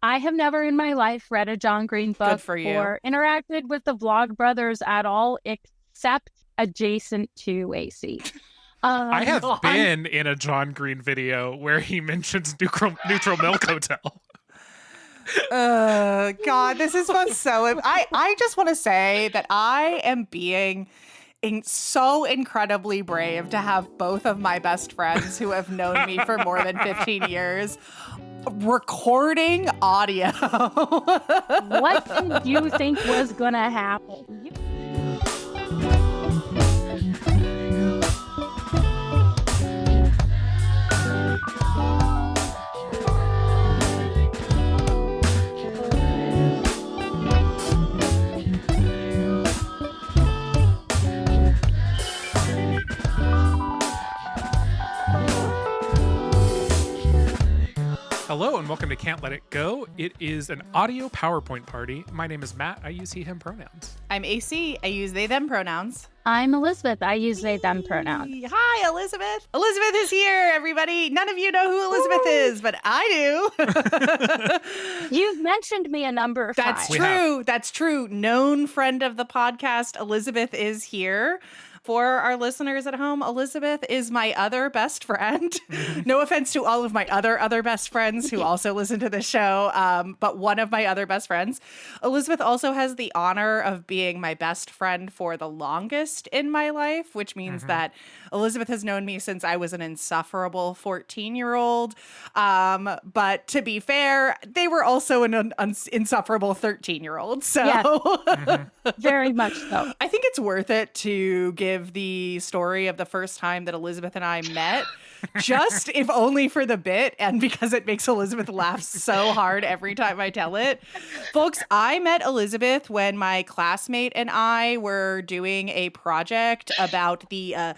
I have never in my life read a John Green book or interacted with the Vlogbrothers at all, except adjacent to AC. I have been in a John Green video where he mentions Neutral Milk Hotel. God, this is fun. I just want to say that I am being so incredibly brave to have both of my best friends who have known me for more than 15 years recording audio. What did you think was gonna happen? Hello and welcome to Can't Let It Go. It is an audio PowerPoint party. My name is Matt. I use he, him pronouns. I'm AC. I use they, them pronouns. I'm Elizabeth. I use they, them pronouns. Hi, Elizabeth. Elizabeth is here, everybody. None of you know who Elizabeth is, but I do. You've mentioned me a number of times. That's true. That's true. Known friend of the podcast, Elizabeth is here. For our listeners at home, Elizabeth is my other best friend. No offense to all of my other best friends who also listen to this show, but one of my other best friends. Elizabeth also has the honor of being my best friend for the longest in my life, which means that Elizabeth has known me since I was an insufferable 14-year-old. But to be fair, they were also an insufferable 13-year-old. So yes. Very much so. I think it's worth it to give the story of the first time that Elizabeth and I met, just if only for the bit and because it makes Elizabeth laugh so hard every time I tell it. Folks, I met Elizabeth when my classmate and I were doing a project about the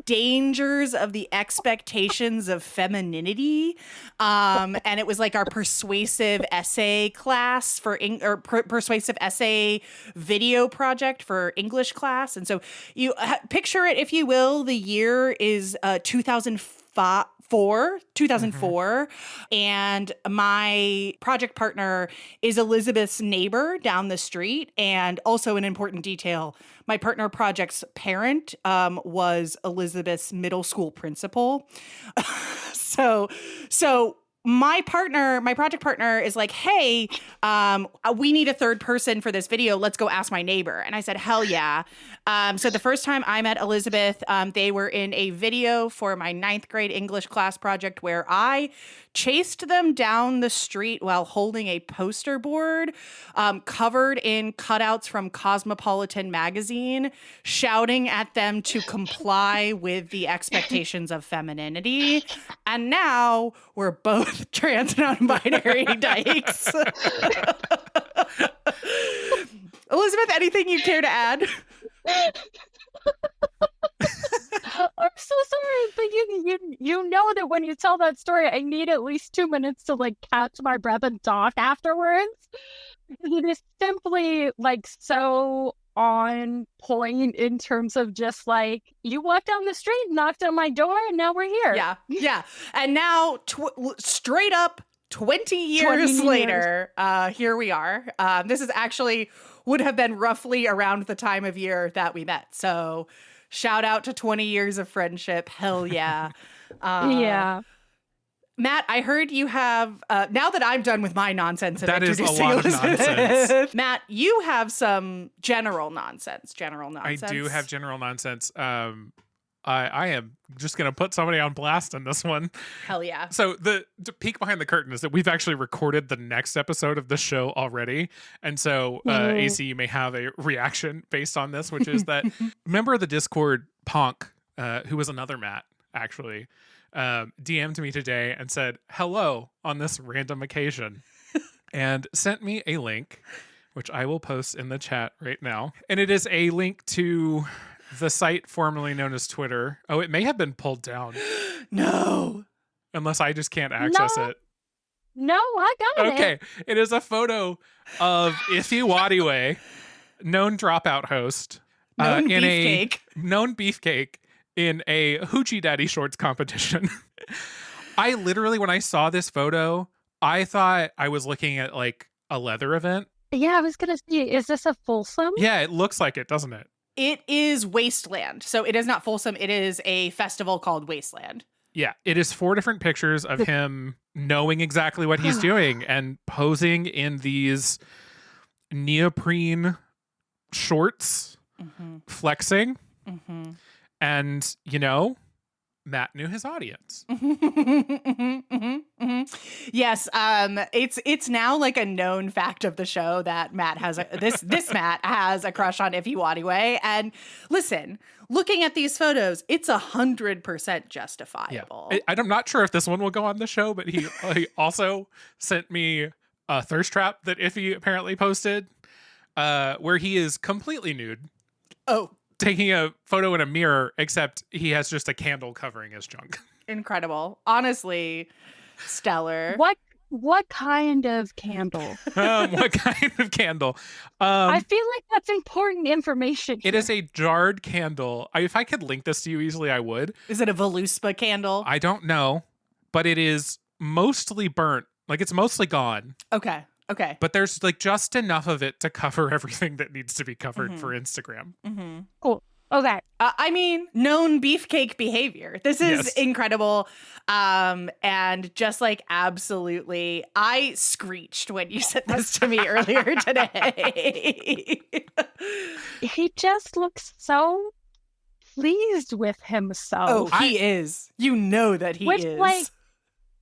dangers of the expectations of femininity. And it was like our persuasive essay class persuasive essay video project for English class. And so you picture it, if you will, the year is 2004, and my project partner is Elizabeth's neighbor down the street. And also an important detail, my partner project's parent was Elizabeth's middle school principal. So my project partner is like, hey, we need a third person for this video. Let's go ask my neighbor. And I said, hell yeah. So the first time I met Elizabeth, they were in a video for my 9th grade English class project where I chased them down the street while holding a poster board covered in cutouts from Cosmopolitan magazine, shouting at them to comply with the expectations of femininity. And now we're both trans non-binary dykes. Elizabeth, anything you care to add? I'm so sorry, but you know that when you tell that story, I need at least 2 minutes to like catch my breath and talk afterwards. It is simply like so on point in terms of just like, you walked down the street, knocked on my door, and now we're here. Yeah. And now straight up 20 years later, here we are. This is actually would have been roughly around the time of year that we met. So shout out to 20 years of friendship. Hell yeah. Yeah. Matt, I heard you have, now that I'm done with my nonsense and that introducing is a lot Elizabeth, of nonsense. Matt, you have some general nonsense. I do have general nonsense. I am just going to put somebody on blast in this one. Hell yeah. So the peek behind the curtain is that we've actually recorded the next episode of the show already. And so AC, you may have a reaction based on this, which is that member of the Discord, Ponk, who was another Matt, actually, DM'd me today and said, hello on this random occasion, and sent me a link, which I will post in the chat right now. And it is a link to the site formerly known as Twitter. Oh, it may have been pulled down. No. Unless I just can't access it. No, I got it. Okay. It is a photo of Ife Wadiwe, known Dropout host. Known beefcake in a Hoochie Daddy Shorts competition. I literally, when I saw this photo, I thought I was looking at like a leather event. Yeah, I was gonna say, is this a Folsom? Yeah, it looks like it, doesn't it? It is Wasteland. So it is not Folsom. It is a festival called Wasteland. Yeah, it is 4 different pictures of him knowing exactly what he's doing and posing in these neoprene shorts, flexing. And, you know, Matt knew his audience. Yes, it's now like a known fact of the show that Matt has this Matt has a crush on Ify Wadiway. And listen, looking at these photos, it's 100% justifiable. Yeah. I'm not sure if this one will go on the show, but he also sent me a thirst trap that Ify apparently posted, where he is completely nude. Oh, taking a photo in a mirror, except he has just a candle covering his junk. Incredible. Honestly, stellar. What kind of candle? What kind of candle? I feel like that's important information here. It is a jarred candle. If I could link this to you easily, I would. Is it a Voluspa candle? I don't know, but it is mostly burnt. Like, it's mostly gone. Okay. But there's like just enough of it to cover everything that needs to be covered for Instagram. Cool. Okay. I mean, known beefcake behavior. This is incredible. And just like absolutely, I screeched when you said this to me earlier today. He just looks so pleased with himself. Oh, he is. You know that he is. Like,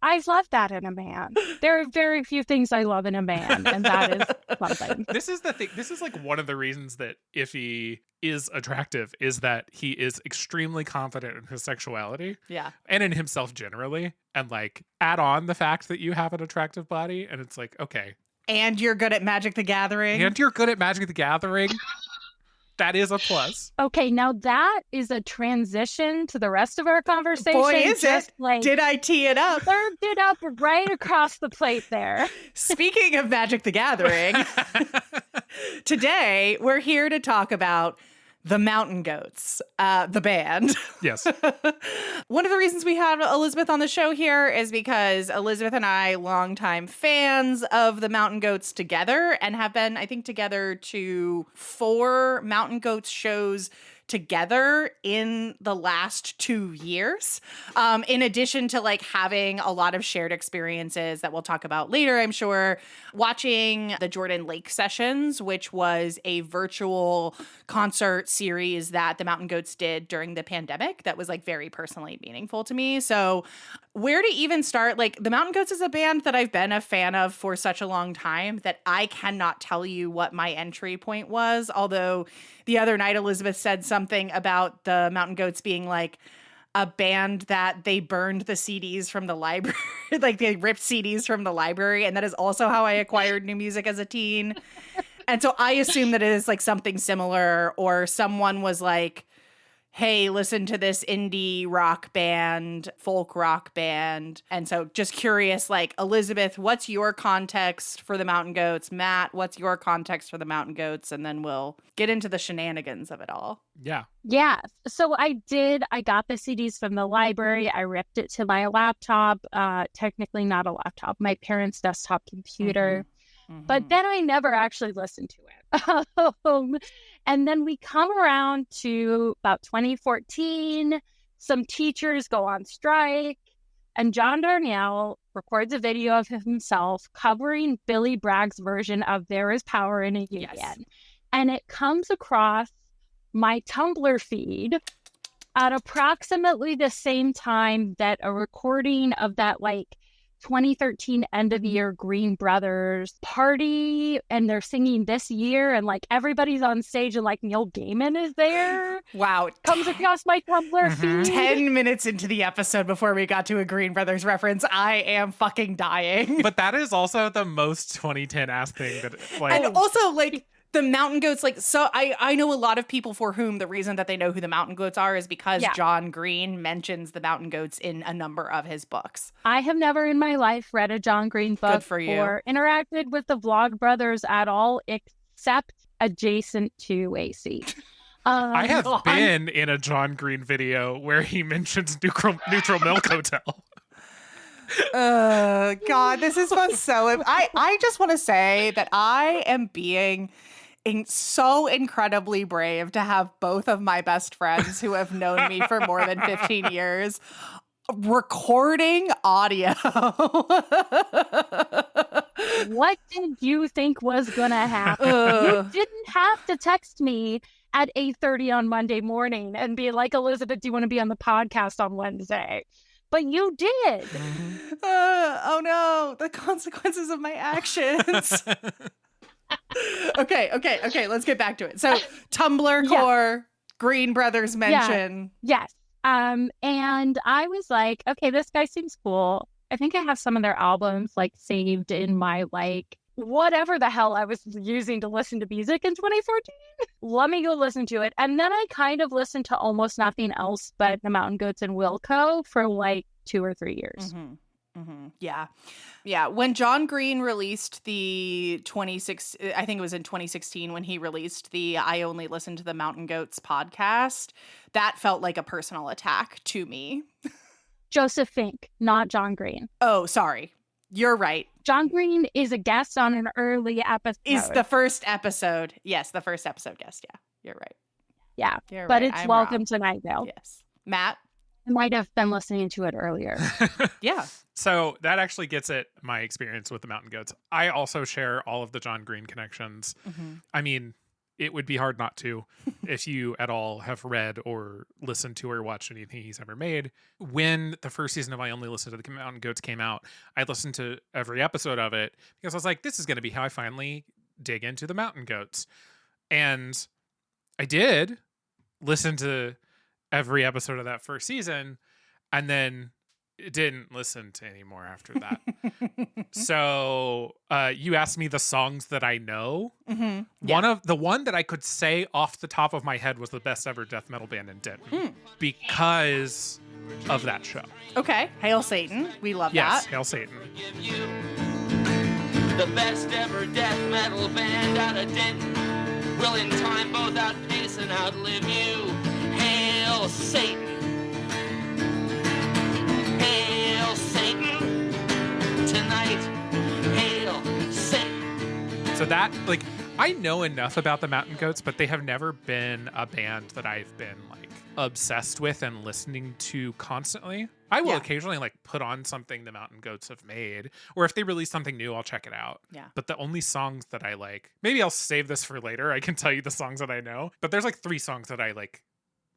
I love that in a man. There are very few things I love in a man, and that is one of them. This is the thing. This is like one of the reasons that Ify is attractive, is that he is extremely confident in his sexuality. Yeah. And in himself generally. And like add on the fact that you have an attractive body, and it's like, okay. And you're good at Magic the Gathering. That is a plus. Okay, now that is a transition to the rest of our conversation. Boy, is it. Like, did I tee it up? Served it up right across the plate there. Speaking of Magic the Gathering, today we're here to talk about the Mountain Goats, the band. Yes. One of the reasons we had Elizabeth on the show here is because Elizabeth and I, longtime fans of the Mountain Goats together, and have been, I think, together to 4 Mountain Goats shows together in the last 2 years. In addition to like having a lot of shared experiences that we'll talk about later, I'm sure, watching the Jordan Lake Sessions, which was a virtual concert series that the Mountain Goats did during the pandemic that was like very personally meaningful to me. So where to even start? Like, the Mountain Goats is a band that I've been a fan of for such a long time that I cannot tell you what my entry point was. Although the other night, Elizabeth said something about the Mountain Goats being like a band that they burned the CDs from the library, like they ripped CDs from the library. And that is also how I acquired new music as a teen. And so I assume that it is like something similar, or someone was like, hey, listen to this indie rock band, folk rock band. And so just curious, like, Elizabeth, what's your context for the Mountain Goats? Matt, what's your context for the Mountain Goats? And then we'll get into the shenanigans of it all. Yeah. Yeah. So I got the CDs from the library. I ripped it to my laptop. Technically not a laptop, my parents' desktop computer. But then I never actually listened to it. And then we come around to about 2014. Some teachers go on strike, and John Darnielle records a video of himself covering Billy Bragg's version of There Is Power in a Union. Yes. And it comes across my Tumblr feed at approximately the same time that a recording of that, like, 2013 end of year Green Brothers party, and they're singing This Year, and like everybody's on stage, and like Neil Gaiman is there. Wow. Comes across my Tumblr feed. 10 minutes into the episode before we got to a Green Brothers reference, I am fucking dying. But that is also the most 2010 ass thing that, like, and also like the Mountain Goats, like, so I know a lot of people for whom the reason that they know who the Mountain Goats are is because John Green mentions the Mountain Goats in a number of his books. I have never in my life read a John Green book. Good for you. Or interacted with the Vlogbrothers at all, except adjacent to AC. I have been in a John Green video where he mentions Neutral Milk Hotel. God, this is so. I just want to say that I am being so incredibly brave to have both of my best friends who have known me for more than 15 years recording audio. What did you think was going to happen? You didn't have to text me at 8:30 on Monday morning and be like, Elizabeth, do you want to be on the podcast on Wednesday? But you did. Oh no, the consequences of my actions. Okay, let's get back to it. So Tumblr core, Green Brothers mention. Yes. And I was like, okay, this guy seems cool. I think I have some of their albums like saved in my like whatever the hell I was using to listen to music in 2014. Let me go listen to it. And then I kind of listened to almost nothing else but the Mountain Goats and Wilco for like 2 or 3 years. Yeah. When John Green released the 26, I think it was in 2016 when he released the I Only Listen to the Mountain Goats podcast, that felt like a personal attack to me. Joseph Fink, not John Green. Oh, sorry. You're right. John Green is a guest on an early episode. Is the first episode. Yes, the first episode guest. Yeah, you're right. Yeah, you're but right. it's I'm Welcome wrong. to Nightvale. Yes. Matt? I might have been listening to it earlier. Yeah. So that actually gets at my experience with the Mountain Goats. I also share all of the John Green connections. Mm-hmm. I mean, it would be hard not to if you at all have read or listened to or watched anything he's ever made. When the first season of I Only Listen to the Mountain Goats came out, I listened to every episode of it because I was like, this is going to be how I finally dig into the Mountain Goats. And I did listen to every episode of that first season and then didn't listen to any more after that. So you asked me the songs that I know. Mm-hmm. Yeah. One that I could say off the top of my head was the best ever death metal band in Denton because of that show. Okay. Hail Satan. We love Yes, that. Hail Satan. The best ever death metal band out of Denton will in time both outpace and outlive you. Hail Satan. Hail Satan. Tonight, hail Satan. So that, like, I know enough about the Mountain Goats, but they have never been a band that I've been, like, obsessed with and listening to constantly. I will occasionally, like, put on something the Mountain Goats have made, or if they release something new, I'll check it out. Yeah. But the only songs that I like, maybe I'll save this for later. I can tell you the songs that I know, but there's, like, 3 songs that I, like,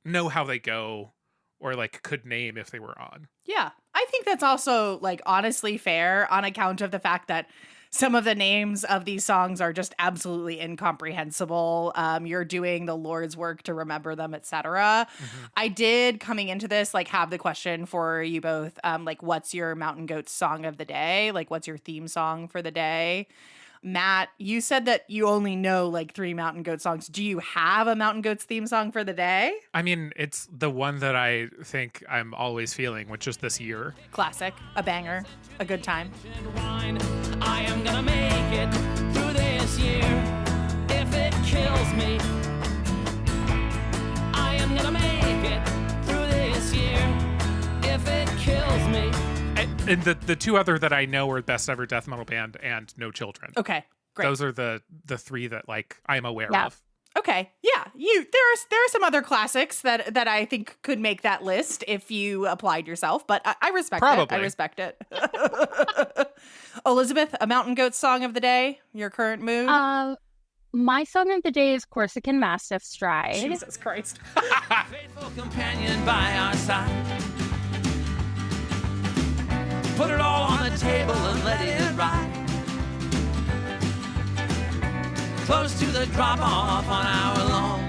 know how they go or, like, could name if they were on. Yeah. I think that's also, like, honestly fair on account of the fact that some of the names of these songs are just absolutely incomprehensible. You're doing the Lord's work to remember them, etc. Mm-hmm. I did, coming into this, like, have the question for you both, like, what's your Mountain Goats song of the day? Like, what's your theme song for the day? Matt, you said that you only know like 3 Mountain Goat songs. Do you have a Mountain Goats theme song for the day? I mean, it's the one that I think I'm always feeling, which is This Year. Classic, a banger, a good time. I am gonna make it through this year if it kills me. I am gonna make it through this year if it kills me. And the 2 other that I know are Best Ever Death Metal Band and No Children. Okay, great. Those are the 3 that, like, I am aware of. Okay, yeah. There are some other classics that I think could make that list if you applied yourself, but I respect it. I respect it. Elizabeth, a Mountain Goat song of the day, your current mood? My song of the day is Corsican Mastiff Stride. Jesus Christ. Faithful companion by our side. Put it all on the table and let it ride. Close to the drop off on our long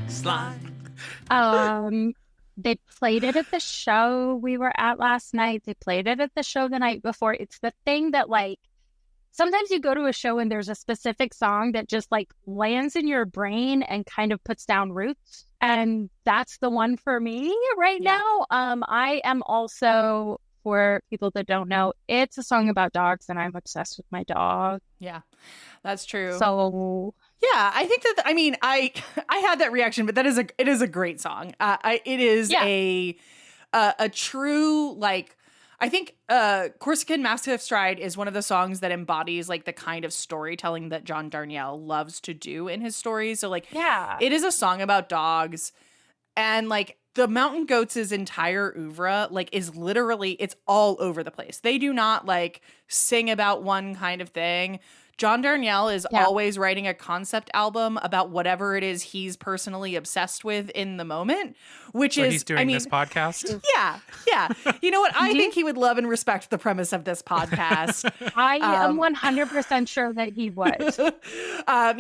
slide. They played it at the show we were at last night. They played it at the show the night before. It's the thing that, like, sometimes you go to a show and there's a specific song that just, like, lands in your brain and kind of puts down roots. And that's the one for me right now. I am also, for people that don't know, it's a song about dogs, and I'm obsessed with my dog. Yeah, that's true. So yeah, I think that, I mean, I had that reaction, but it is a great song. It is a true, like, I think Corsican Mastiff Stride is one of the songs that embodies like the kind of storytelling that John Darnielle loves to do in his stories. So like, Yeah. it is a song about dogs, and like the Mountain Goats' entire oeuvre like is literally, it's all over the place. They do not like sing about one kind of thing. John Darnielle is always writing a concept album about whatever it is he's personally obsessed with in the moment, which So is, he's doing this podcast. Yeah. You know what? I think he would love and respect the premise of this podcast. I am 100% sure that he would.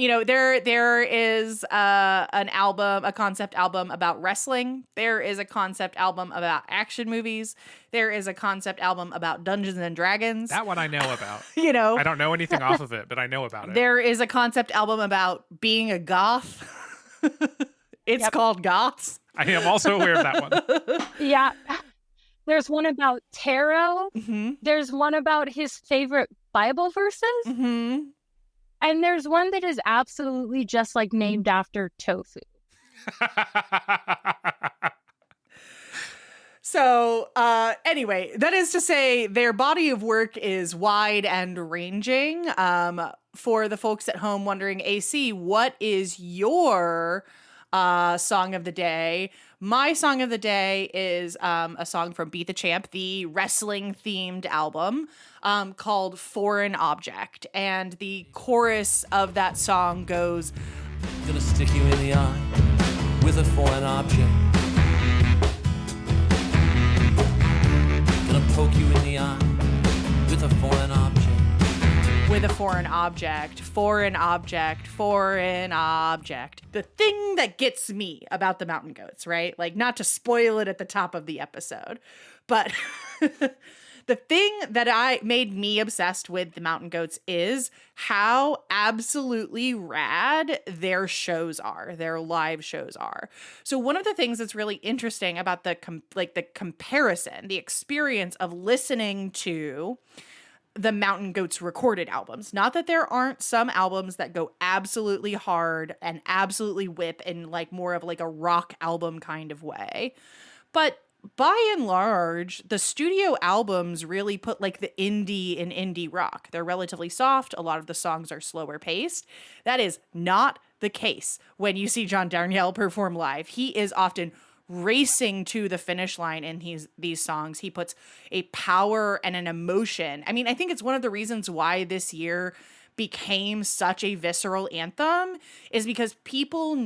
You know, there is an album, a concept album about wrestling. There is a concept album about action movies. There is a concept album about Dungeons and Dragons. That one I know about. You know, I don't know anything off of it, but I know about it. there is a concept album about being a goth. It's called Goths. I am also aware of that one. Yeah. There's one about tarot. Mm-hmm. There's one about his favorite Bible verses. Mm-hmm. And there's one that is absolutely just like named after tofu. So, anyway, that is to say, their body of work is wide and ranging. For the folks at home wondering, AC, what is your song of the day? My song of the day is a song from Beat the Champ, the wrestling-themed album called Foreign Object. And the chorus of that song goes, Gonna stick you in the eye with a foreign object. Gonna poke you in the eye with a foreign object. with a foreign object, foreign object, foreign object. The thing that gets me about the Mountain Goats, right? Like, not to spoil it at the top of the episode, but the thing that made me obsessed with the Mountain Goats is how absolutely rad their shows are, their live shows are. So one of the things that's really interesting about the comparison, the experience of listening to the Mountain Goats recorded albums. Not that there aren't some albums that go absolutely hard and absolutely whip in like more of like a rock album kind of way. But by and large, the studio albums really put like the indie in indie rock. They're relatively soft. A lot of the songs are slower paced. That is not the case when you see John Darnielle perform live. He is often racing to the finish line in these songs. He puts a power and an emotion. I mean, I think it's one of the reasons why this year became such a visceral anthem is because people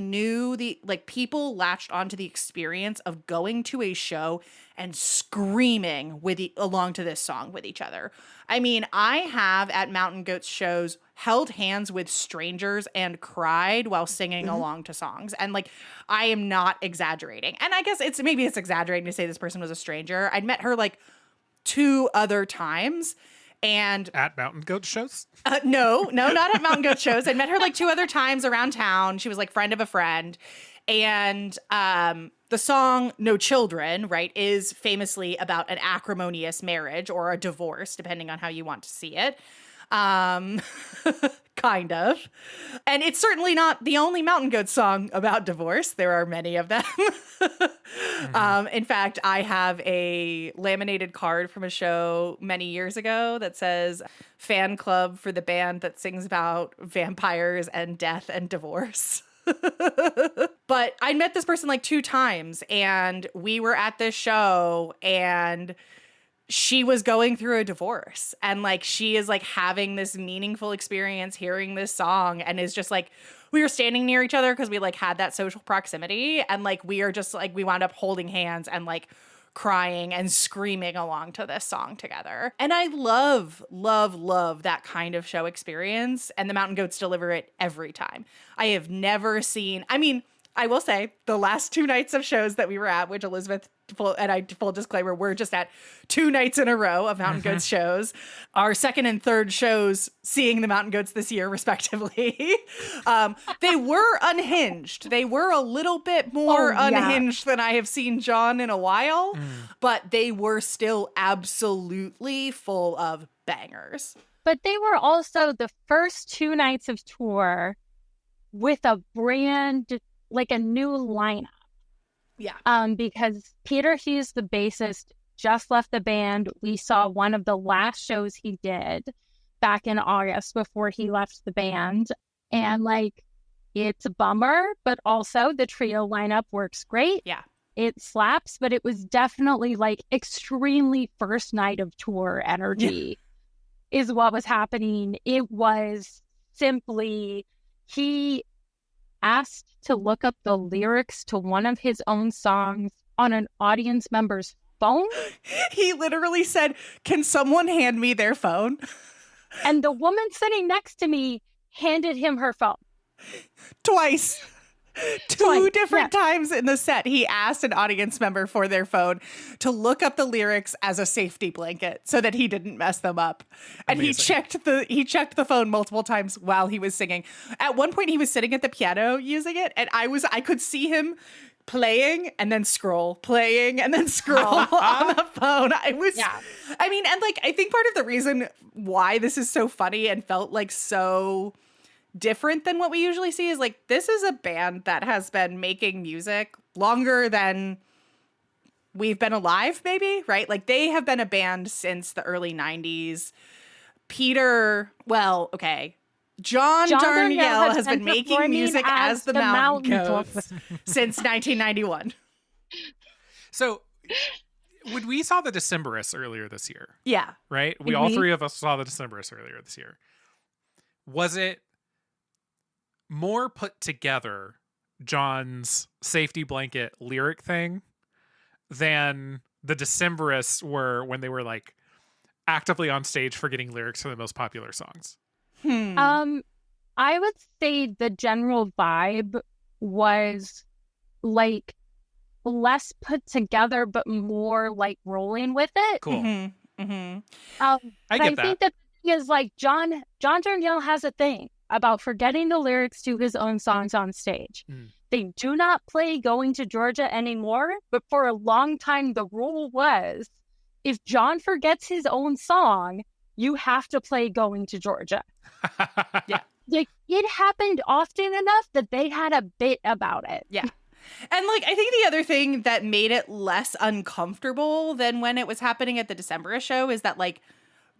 people latched onto the experience of going to a show and screaming along to this song with each other. I mean, I have at Mountain Goats shows held hands with strangers and cried while singing along to songs. And like, I am not exaggerating. And I guess maybe it's exaggerating to say this person was a stranger. I'd met her like 2 other times. And at Mountain Goat shows? No, not at Mountain Goat shows. I met her like 2 other times around town. She was like friend of a friend. And the song No Children, right, is famously about an acrimonious marriage or a divorce, depending on how you want to see it. Kind of. And it's certainly not the only Mountain Goats song about divorce. There are many of them. In fact, I have a laminated card from a show many years ago that says fan club for the band that sings about vampires and death and divorce. But I met this person like 2 times, and we were at this show, and she was going through a divorce, and like she is like having this meaningful experience hearing this song, and is just like, we were standing near each other because we like had that social proximity, and like we are just like, we wound up holding hands and like crying and screaming along to this song together. And I love that kind of show experience, and the Mountain Goats deliver it every time. I have never seen, I mean, I will say the last 2 nights of shows that we were at, which Elizabeth, full disclaimer, we're just at 2 nights in a row of Mountain Goats shows. Our second and third shows seeing the Mountain Goats this year, respectively. They were unhinged. They were a little bit more unhinged than I have seen John in a while, but they were still absolutely full of bangers. But they were also the first 2 nights of tour with a brand, like a new lineup. Yeah. Because Peter Hughes, the bassist, just left the band. We saw one of the last shows he did back in August before he left the band. And like, it's a bummer, but also the trio lineup works great. Yeah. It slaps, but it was definitely like extremely first night of tour energy is what was happening. It was simply, he asked to look up the lyrics to one of his own songs on an audience member's phone. He literally said, "Can someone hand me their phone?" And the woman sitting next to me handed him her phone. Twice. Two different times in the set, he asked an audience member for their phone to look up the lyrics as a safety blanket so that he didn't mess them up. And Amazing. he checked the phone multiple times while he was singing. At one point, he was sitting at the piano using it, and I could see him playing and then scroll, playing and then scroll on the phone. I mean, and like, I think part of the reason why this is so funny and felt like so different than what we usually see is like, this is a band that has been making music longer than we've been alive, maybe, right? Like, they have been a band since the early 90s. John Darnielle has been making music as the Mountain Goats since 1991. So when we saw the Decemberists earlier this year, Yeah. right? We all three of us saw the Decemberists earlier this year. Was it more put together, John's safety blanket lyric thing, than the Decemberists were when they were like actively on stage forgetting lyrics to the most popular songs? I would say the general vibe was like less put together, but more like rolling with it. Cool. Mm-hmm. Mm-hmm. I get that. think that is like John Darnielle has a thing about forgetting the lyrics to his own songs on stage. They do not play Going to Georgia anymore, but for a long time the rule was, if John forgets his own song, you have to play Going to Georgia. Yeah. Like, it happened often enough that they had a bit about it. Yeah. And like, I think the other thing that made it less uncomfortable than when it was happening at the Decemberist show is that like,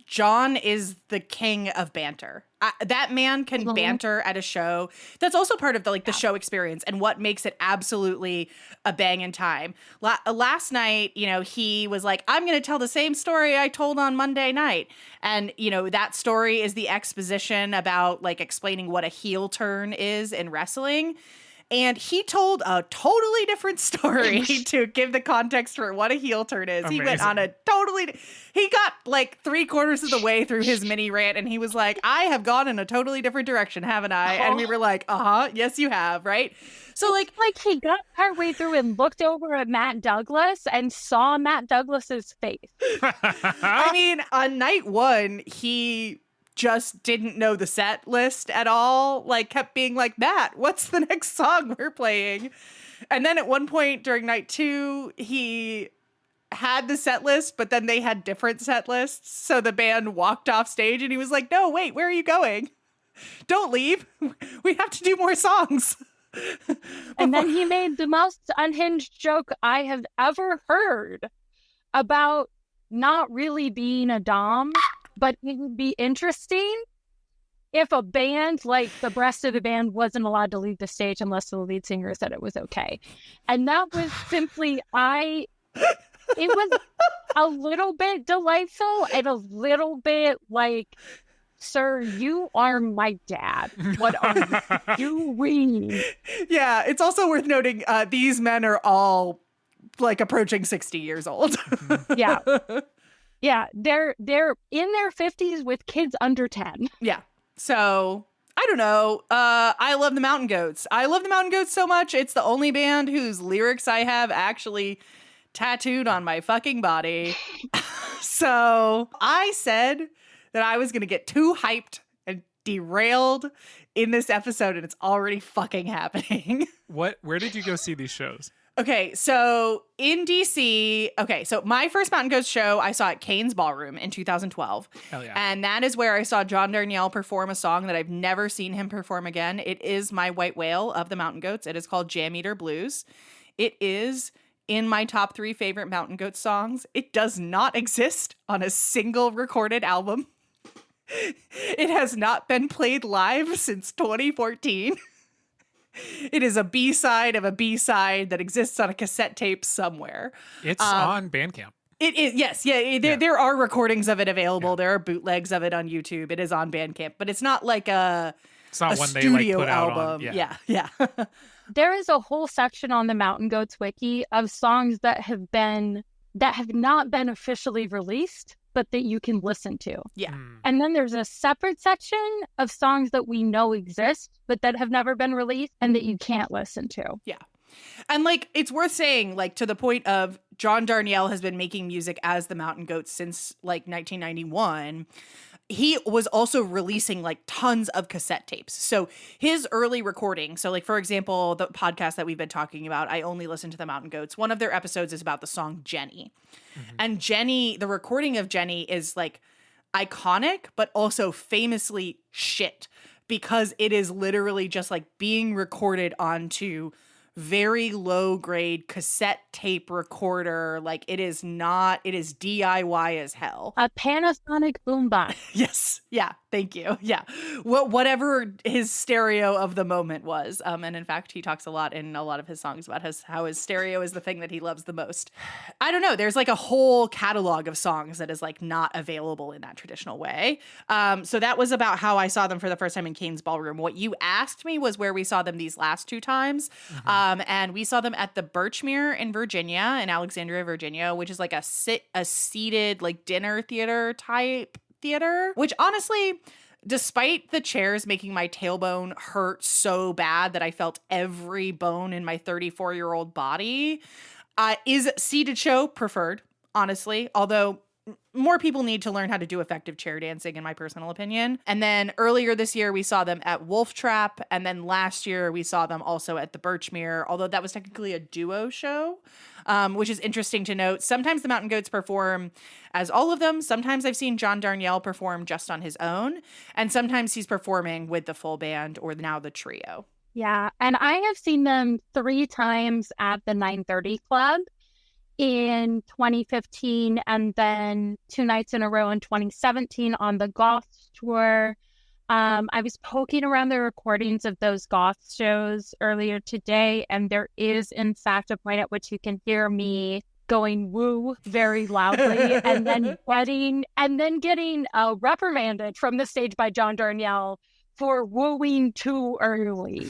John is the king of banter. That man can banter at a show. That's also part of the show experience and what makes it absolutely a banging time. Last night, he was like, "I'm going to tell the same story I told on Monday night." And, that story is the exposition about like explaining what a heel turn is in wrestling. And he told a totally different story to give the context for what a heel turn is. Amazing. He went on he got like 3/4 of the way through his mini rant and he was like, "I have gone in a totally different direction, haven't I?" And we were like, yes, you have, right? So like he got partway through and looked over at Matt Douglas and saw Matt Douglas's face. I mean, on night one, he just didn't know the set list at all, like kept being like, "Matt, what's the next song we're playing?" And then at one point during night 2, he had the set list, but then they had different set lists. So the band walked off stage and he was like, "No, wait, where are you going? Don't leave. We have to do more songs." And then he made the most unhinged joke I have ever heard about not really being a dom, but it would be interesting if a band, like the rest of the band, wasn't allowed to leave the stage unless the lead singer said it was okay. And that was simply, it was a little bit delightful and a little bit like, "Sir, you are my dad. What are you doing?" Yeah, it's also worth noting these men are all like approaching 60 years old. Yeah. Yeah, they're in their 50s with kids under 10. Yeah. So, I don't know. I love the Mountain Goats. I love the Mountain Goats so much. It's the only band whose lyrics I have actually tattooed on my fucking body. So, I said that I was going to get too hyped and derailed in this episode, and it's already fucking happening. Where did you go see these shows? Okay, so in DC, so my first Mountain Goats show I saw at Kane's Ballroom in 2012. Hell yeah. And that is where I saw John Darnielle perform a song that I've never seen him perform again. It is my white whale of the Mountain Goats. It is called Jam Eater Blues. It is in my top 3 favorite Mountain Goat songs. It does not exist on a single recorded album. It has not been played live since 2014. It is a B-side of a B-side that exists on a cassette tape somewhere. It's on Bandcamp. It is, yes. Yeah, there are recordings of it available. Yeah. There are bootlegs of it on YouTube. It is on Bandcamp, but it's not like it's not one studio they like put album. Out on. Yeah. There is a whole section on the Mountain Goats wiki of songs that have not been officially released, but that you can listen to. Yeah. And then there's a separate section of songs that we know exist, but that have never been released and that you can't listen to. Yeah. And like, it's worth saying, like, to the point of John Darnielle has been making music as the Mountain Goats since like 1991. He was also releasing like tons of cassette tapes. So his early recording, so like, for example, the podcast that we've been talking about, I Only Listen to the Mountain Goats. One of their episodes is about the song Jenny. Mm-hmm. And Jenny, the recording of Jenny is like iconic, but also famously shit, because it is literally just like being recorded onto very low grade cassette tape recorder. Like, it is DIY as hell. A Panasonic boombox. Yes. Yeah. Thank you. Yeah. Whatever his stereo of the moment was. And in fact, he talks a lot in a lot of his songs about how his stereo is the thing that he loves the most. I don't know. There's like a whole catalog of songs that is like not available in that traditional way. So that was about how I saw them for the first time in Kane's Ballroom. What you asked me was where we saw them these last 2 times. Mm-hmm. And we saw them at the Birchmere in Virginia, in Alexandria, Virginia, which is like a seated like dinner theater type theater, which honestly, despite the chairs making my tailbone hurt so bad that I felt every bone in my 34-year-old body, is seated show preferred, honestly, although more people need to learn how to do effective chair dancing, in my personal opinion. And then earlier this year, we saw them at Wolf Trap. And then last year, we saw them also at the Birchmere, although that was technically a duo show, which is interesting to note. Sometimes the Mountain Goats perform as all of them. Sometimes I've seen John Darnielle perform just on his own. And sometimes he's performing with the full band or now the trio. Yeah. And I have seen them 3 times at the 930 Club in 2015, and then 2 nights in a row in 2017 on the Goth tour. I was poking around the recordings of those Goth shows earlier today, and there is, in fact, a point at which you can hear me going woo very loudly and then getting reprimanded from the stage by John Darnielle for wooing too early.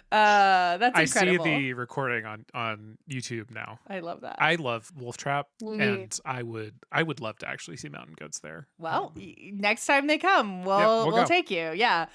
That's incredible. I see the recording on YouTube now. I love that. I love Wolf Trap, and I would love to actually see Mountain Goats there. Well, next time they come, we'll take you. Yeah.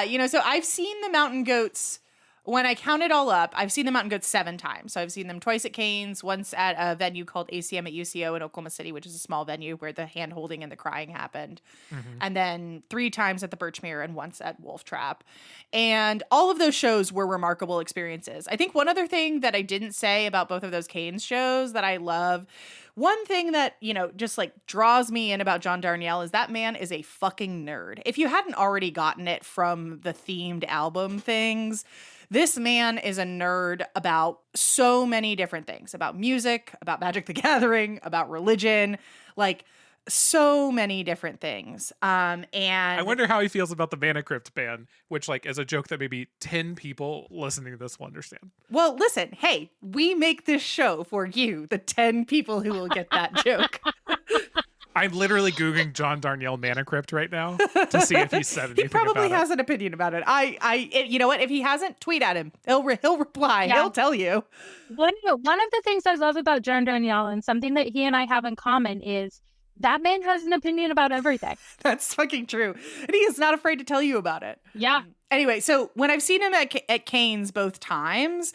You know, so I've seen the Mountain Goats. When I count it all up, I've seen the Mountain Goats 7 times. So I've seen them twice at Kane's, once at a venue called ACM at UCO in Oklahoma City, which is a small venue where the hand-holding and the crying happened. Mm-hmm. And then 3 times at the Birchmere and once at Wolf Trap. And all of those shows were remarkable experiences. I think one other thing that I didn't say about both of those Kane's shows that I love, one thing that, you know, just like draws me in about John Darnielle is that man is a fucking nerd. If you hadn't already gotten it from the themed album things, this man is a nerd about so many different things, about music, about Magic the Gathering, about religion, like so many different things. And I wonder how he feels about the Mana Crypt ban, which, like, as a joke that maybe 10 people listening to this will understand. Well, listen, hey, we make this show for you, the 10 people who will get that joke. I'm literally Googling John Darnielle Mana Crypt right now to see if he said anything He probably about has an opinion about it. You know what? If he hasn't, tweet at him. He'll reply. Yeah. He'll tell you. One of the things I love about John Darnielle, and something that he and I have in common, is that man has an opinion about everything. That's fucking true. And he is not afraid to tell you about it. Yeah. Anyway, so when I've seen him at Kane's both times,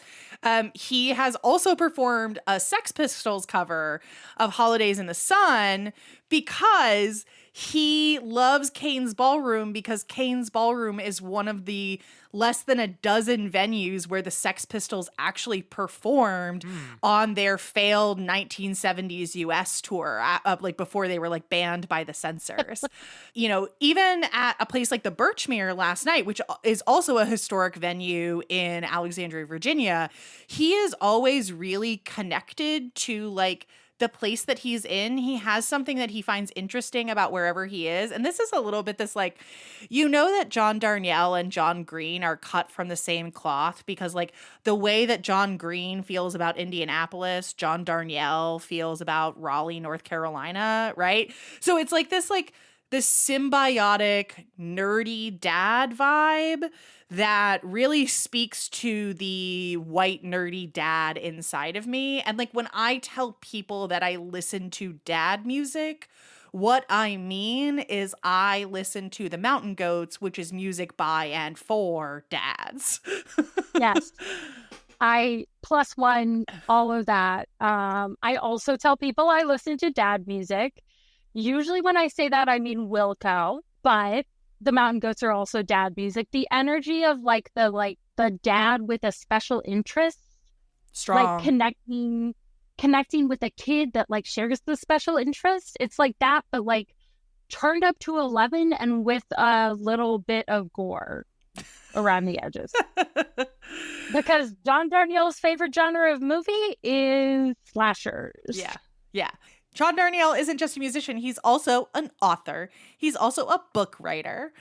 he has also performed a Sex Pistols cover of Holidays in the Sun, because he loves Kane's Ballroom, because Kane's Ballroom is one of the less than a dozen venues where the Sex Pistols actually performed on their failed 1970s US tour, like before they were like banned by the censors. You know, even at a place like the Birchmere last night, which is also a historic venue in Alexandria, Virginia, he is always really connected to like the place that he's in. He has something that he finds interesting about wherever he is. And this is a little bit this like, you know, that John Darnielle and John Green are cut from the same cloth, because like the way that John Green feels about Indianapolis, John Darnielle feels about Raleigh, North Carolina, right? So it's like this symbiotic nerdy dad vibe that really speaks to the white nerdy dad inside of me. And like when I tell people that I listen to dad music, what I mean is I listen to the Mountain Goats, which is music by and for dads. Yes. I +1 all of that. I also tell people I listen to dad music. Usually when I say that, I mean Wilco, but the Mountain Goats are also dad music. The energy of like the dad with a special interest, Strong, like connecting with a kid that like shares the special interest. It's like that, but like turned up to 11 and with a little bit of gore around the edges. Because John Darnielle's favorite genre of movie is slashers. Yeah. John Darnielle isn't just a musician. He's also an author. He's also a book writer.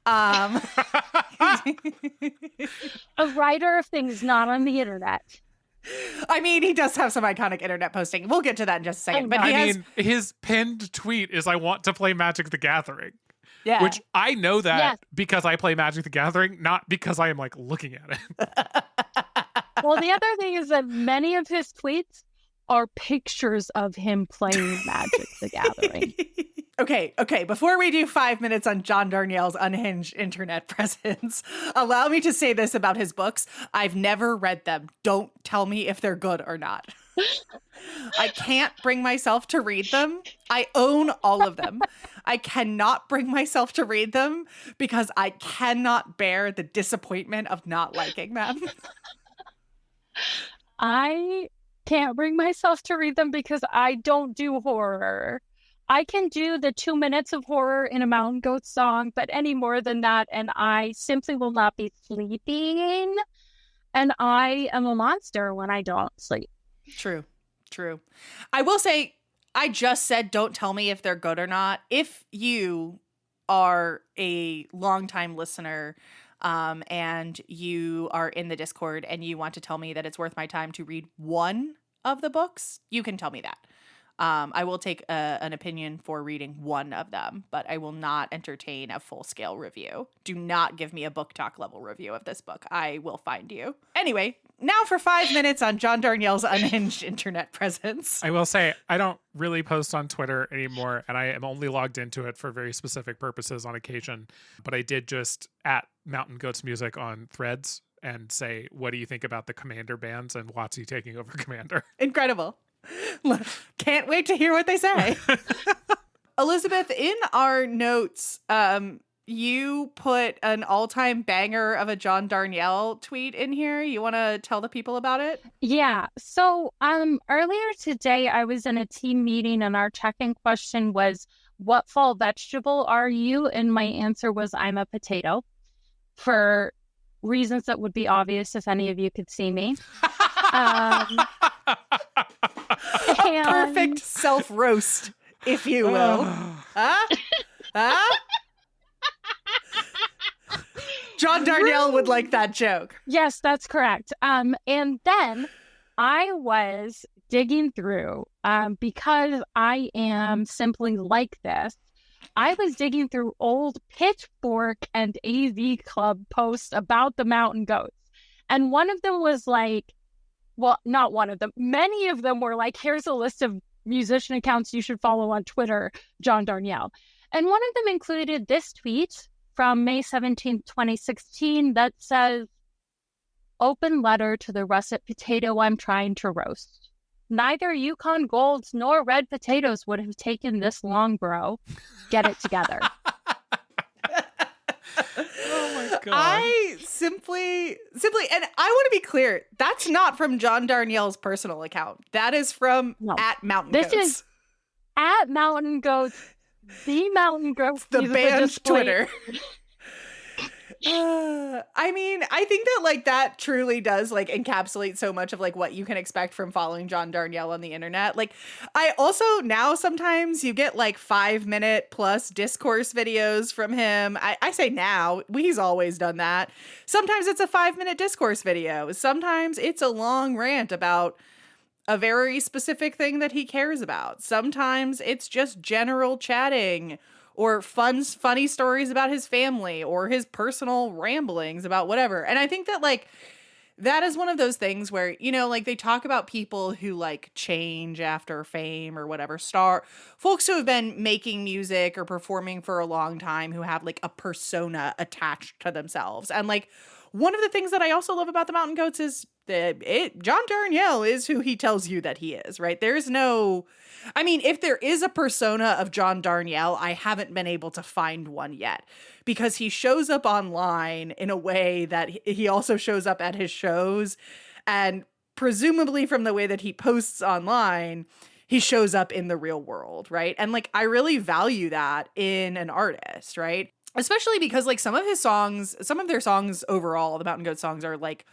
A writer of things not on the internet. I mean, he does have some iconic internet posting. We'll get to that in just a second. But his pinned tweet is, "I want to play Magic the Gathering." Yeah. Which I know that because I play Magic the Gathering, not because I am like looking at it. Well, the other thing is that many of his tweets are pictures of him playing Magic the Gathering. Okay. Before we do 5 minutes on John Darnielle's unhinged internet presence, allow me to say this about his books. I've never read them. Don't tell me if they're good or not. I can't bring myself to read them. I own all of them. I cannot bring myself to read them because I cannot bear the disappointment of not liking them. I can't bring myself to read them because I don't do horror. I can do the 2 minutes of horror in a Mountain Goat song, but any more than that, and I simply will not be sleeping. And I am a monster when I don't sleep. True. I will say, I just said, don't tell me if they're good or not. If you are a longtime listener, and you are in the Discord and you want to tell me that it's worth my time to read one of the books, you can tell me that. I will take an opinion for reading one of them, but I will not entertain a full-scale review. Do not give me a book talk level review of this book. I will find you. Anyway, now for 5 minutes on John Darnielle's unhinged internet presence. I will say, I don't really post on Twitter anymore, and I am only logged into it for very specific purposes on occasion. But I did just at Mountain Goats Music on Threads and say, what do you think about the Commander bands and WotC taking over Commander? Incredible. Can't wait to hear what they say. Elizabeth, in our notes, you put an all-time banger of a John Darnielle tweet in here. You want to tell the people about it? Yeah. So earlier today, I was in a team meeting and our check-in question was, what fall vegetable are you? And my answer was, I'm a potato, for reasons that would be obvious if any of you could see me. Perfect self-roast, if you will. John Darnielle would like that joke. Yes, that's correct. And then I was digging through, because I am simply like this. I was digging through old Pitchfork and AV Club posts about the Mountain Goats. And one of them was like, well, not one of them. Many of them were like, here's a list of musician accounts you should follow on Twitter, John Darnielle. And one of them included this tweet from May 17th, 2016 that says, open letter to the russet potato I'm trying to roast. Neither Yukon Golds nor red potatoes would have taken this long, bro. Get it together. Oh my god. I simply, and I want to be clear, that's not from John Darnielle's personal account. That is from No. at Mountain This Goats. is at Mountain Goats, the Mountain Goats. The musical band's display. Twitter. I mean, I think that like that truly does like encapsulate so much of like what you can expect from following John Darnielle on the internet. Like, I also now sometimes you get like 5-minute plus discourse videos from him. I say now, he's always done that. Sometimes it's a 5-minute discourse video. Sometimes it's a long rant about a very specific thing that he cares about. Sometimes it's just general chatting or funny stories about his family or his personal ramblings about whatever. And I think that like that is one of those things where, you know, like they talk about people who like change after fame or whatever, folks who have been making music or performing for a long time who have like a persona attached to themselves. And like one of the things that I also love about the Mountain Goats is that John Darnielle is who he tells you that he is, right? There's no, I mean, if there is a persona of John Darnielle, I haven't been able to find one yet because he shows up online in a way that he also shows up at his shows. And presumably from the way that he posts online, he shows up in the real world, right? And like, I really value that in an artist, right? Especially because like some of their songs overall, the Mountain Goat songs are like,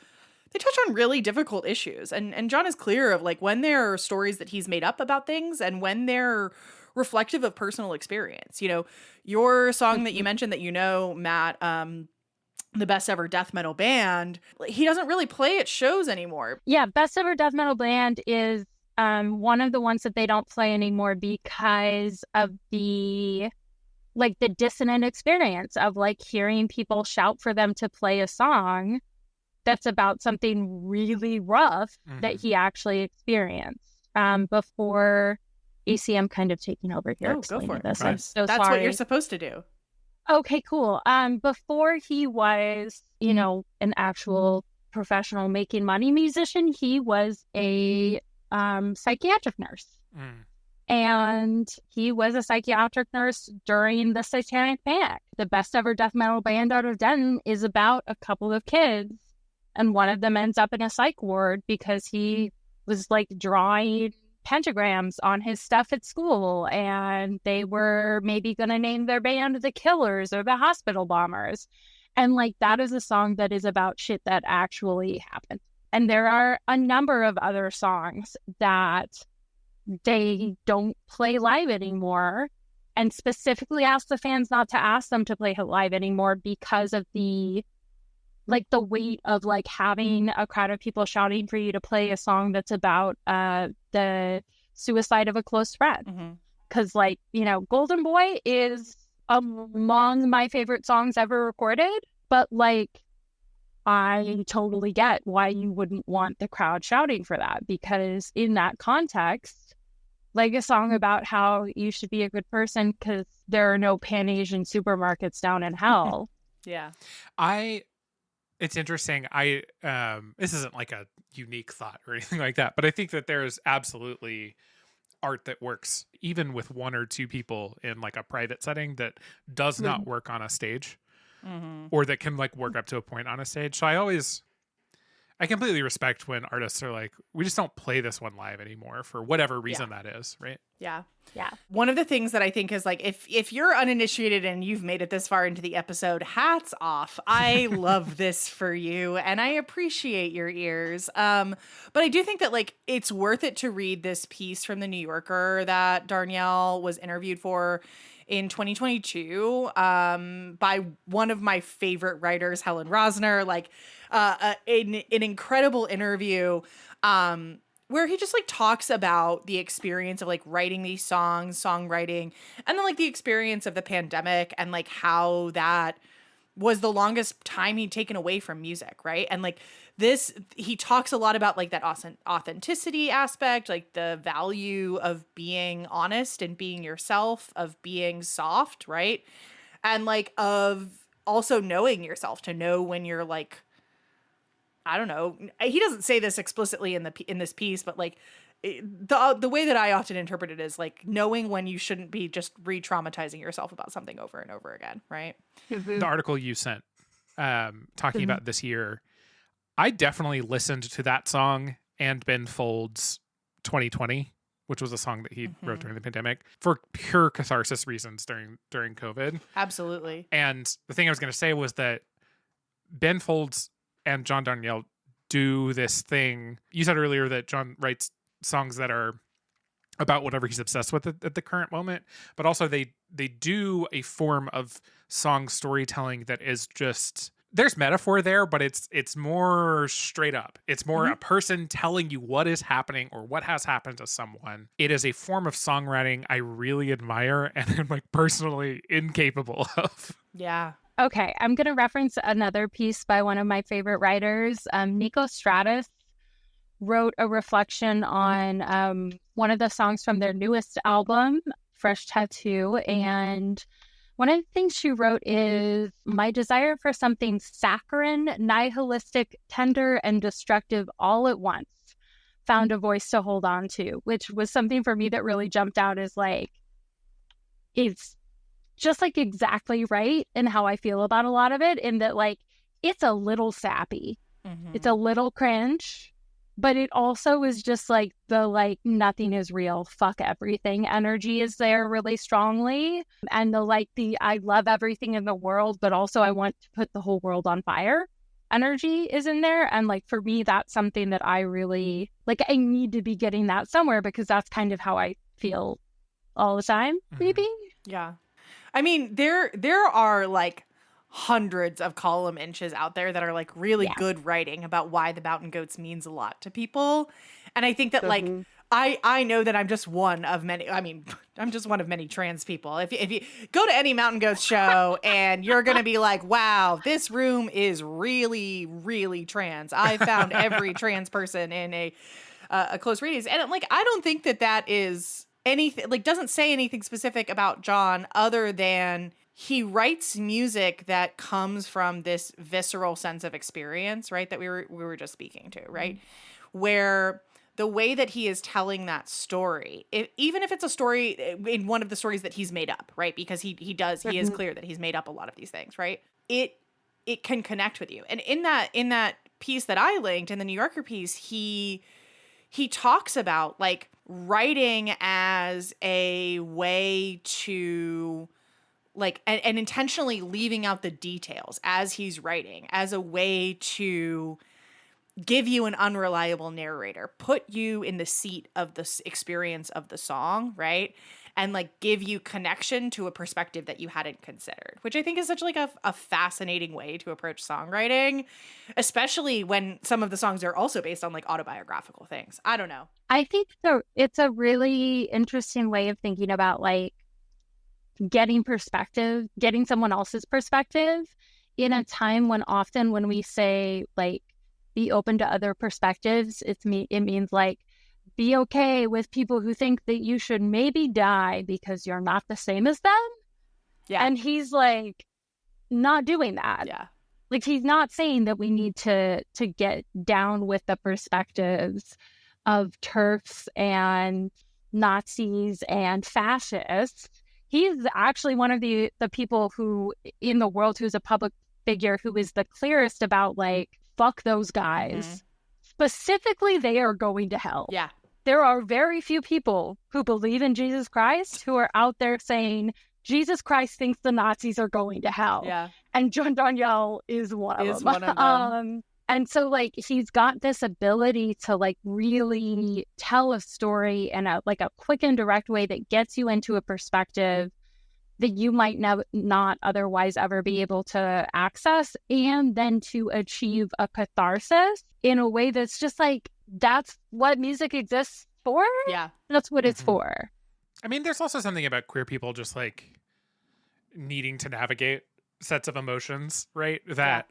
they touch on really difficult issues. And John is clear of like when there are stories that he's made up about things and when they're reflective of personal experience. You know, your song that you mentioned that you know, Matt, the Best Ever Death Metal Band, he doesn't really play at shows anymore. Yeah, Best Ever Death Metal Band is one of the ones that they don't play anymore because of the dissonant experience of like hearing people shout for them to play a song that's about something really rough that he actually experienced before ACM kind of taking over here. Oh, go for it. This. Right. I'm so That's sorry. what you're supposed to do. Okay, cool. Before he was, you know, an actual professional making money musician, he was a psychiatric nurse. And he was a psychiatric nurse during the Satanic Panic. The Best Ever Death Metal Band out of Denton is about a couple of kids, and one of them ends up in a psych ward because he was like drawing pentagrams on his stuff at school, and they were maybe going to name their band the Killers or the Hospital Bombers. And like that is a song that is about shit that actually happened. And there are a number of other songs that they don't play live anymore, and specifically ask the fans not to ask them to play live anymore because of the weight of like having a crowd of people shouting for you to play a song that's about the suicide of a close friend. Because like, you know, Golden Boy is among my favorite songs ever recorded, but like I totally get why you wouldn't want the crowd shouting for that, because in that context, like a song about how you should be a good person because there are no Pan-Asian supermarkets down in hell. Yeah. It's interesting. This isn't like a unique thought or anything like that, but I think that there's absolutely art that works even with one or two people in like a private setting that does not work on a stage. Or that can like work up to a point on a stage. So I completely respect when artists are like, we just don't play this one live anymore for whatever reason that is, right? Yeah. Yeah. One of the things that I think is like, if you're uninitiated and you've made it this far into the episode, hats off. I love this for you and I appreciate your ears. But I do think that like, it's worth it to read this piece from the New Yorker that Darnielle was interviewed for in 2022 by one of my favorite writers, Helen Rosner, like an incredible interview where he just like talks about the experience of like writing these songs, songwriting, and then like the experience of the pandemic and like how that was the longest time he'd taken away from music, right? And like this, he talks a lot about like that authenticity aspect, like the value of being honest and being yourself, of being soft, right? And like of also knowing yourself, to know when you're like, I don't know, he doesn't say this explicitly in this piece, but like the way that I often interpret it is like knowing when you shouldn't be just re-traumatizing yourself about something over and over again, right? The article you sent talking about this year, I definitely listened to that song and Ben Folds' 2020, which was a song that he wrote during the pandemic for pure catharsis reasons during COVID. Absolutely. And the thing I was going to say was that Ben Folds and John Darnielle do this thing. You said earlier that John writes songs that are about whatever he's obsessed with at the current moment, but also they do a form of song storytelling that is just, there's metaphor there, but it's more straight up. It's more a person telling you what is happening or what has happened to someone. It is a form of songwriting I really admire and am like personally incapable of. Yeah. Okay, I'm going to reference another piece by one of my favorite writers. Nico Stratus wrote a reflection on one of the songs from their newest album, Fresh Tattoo. And one of the things she wrote is, my desire for something saccharine, nihilistic, tender, and destructive all at once found a voice to hold on to, which was something for me that really jumped out as like, it's just like exactly right in how I feel about a lot of it, in that like it's a little sappy, it's a little cringe, but it also is just like the like nothing is real, fuck everything energy is there really strongly, and the I love everything in the world, but also I want to put the whole world on fire energy is in there. And like for me, that's something that I really like. I need to be getting that somewhere because that's kind of how I feel all the time, maybe. Yeah. I mean, there are like hundreds of column inches out there that are like really good writing about why the mountain goats means a lot to people. And I think that like, I know that I'm just one of many, I mean, I'm just one of many trans people. If you go to any Mountain Goats show and you're going to be like, wow, this room is really, really trans. I found every trans person in a close radius. And like, I don't think that is anything, like doesn't say anything specific about John other than he writes music that comes from this visceral sense of experience, right? That we were just speaking to, right? Where the way that he is telling that story, even if it's a story in one of the stories that he's made up, right? Because he is clear that he's made up a lot of these things, right? It can connect with you. And in that piece that I linked, in the New Yorker piece, he talks about like writing as a way to like, and intentionally leaving out the details as he's writing as a way to give you an unreliable narrator, put you in the seat of the experience of the song, right? And like give you connection to a perspective that you hadn't considered, which I think is such like a fascinating way to approach songwriting, especially when some of the songs are also based on like autobiographical things. I don't know. I think it's a really interesting way of thinking about like getting perspective, getting someone else's perspective in a time when often when we say like be open to other perspectives, it means like be okay with people who think that you should maybe die because you're not the same as them. Yeah. And he's like not doing that. Yeah. Like he's not saying that we need to get down with the perspectives of TERFs and Nazis and fascists. He's actually one of the people who in the world who's a public figure who is the clearest about like, fuck those guys. Specifically, they are going to hell. Yeah. There are very few people who believe in Jesus Christ who are out there saying, Jesus Christ thinks the Nazis are going to hell. Yeah. And John Darnielle is one of them. And so like he's got this ability to like really tell a story in a quick and direct way that gets you into a perspective that you might not otherwise ever be able to access, and then to achieve a catharsis in a way that's just like, that's what music exists for. Yeah. That's what it's for. I mean, there's also something about queer people just like needing to navigate sets of emotions, right? That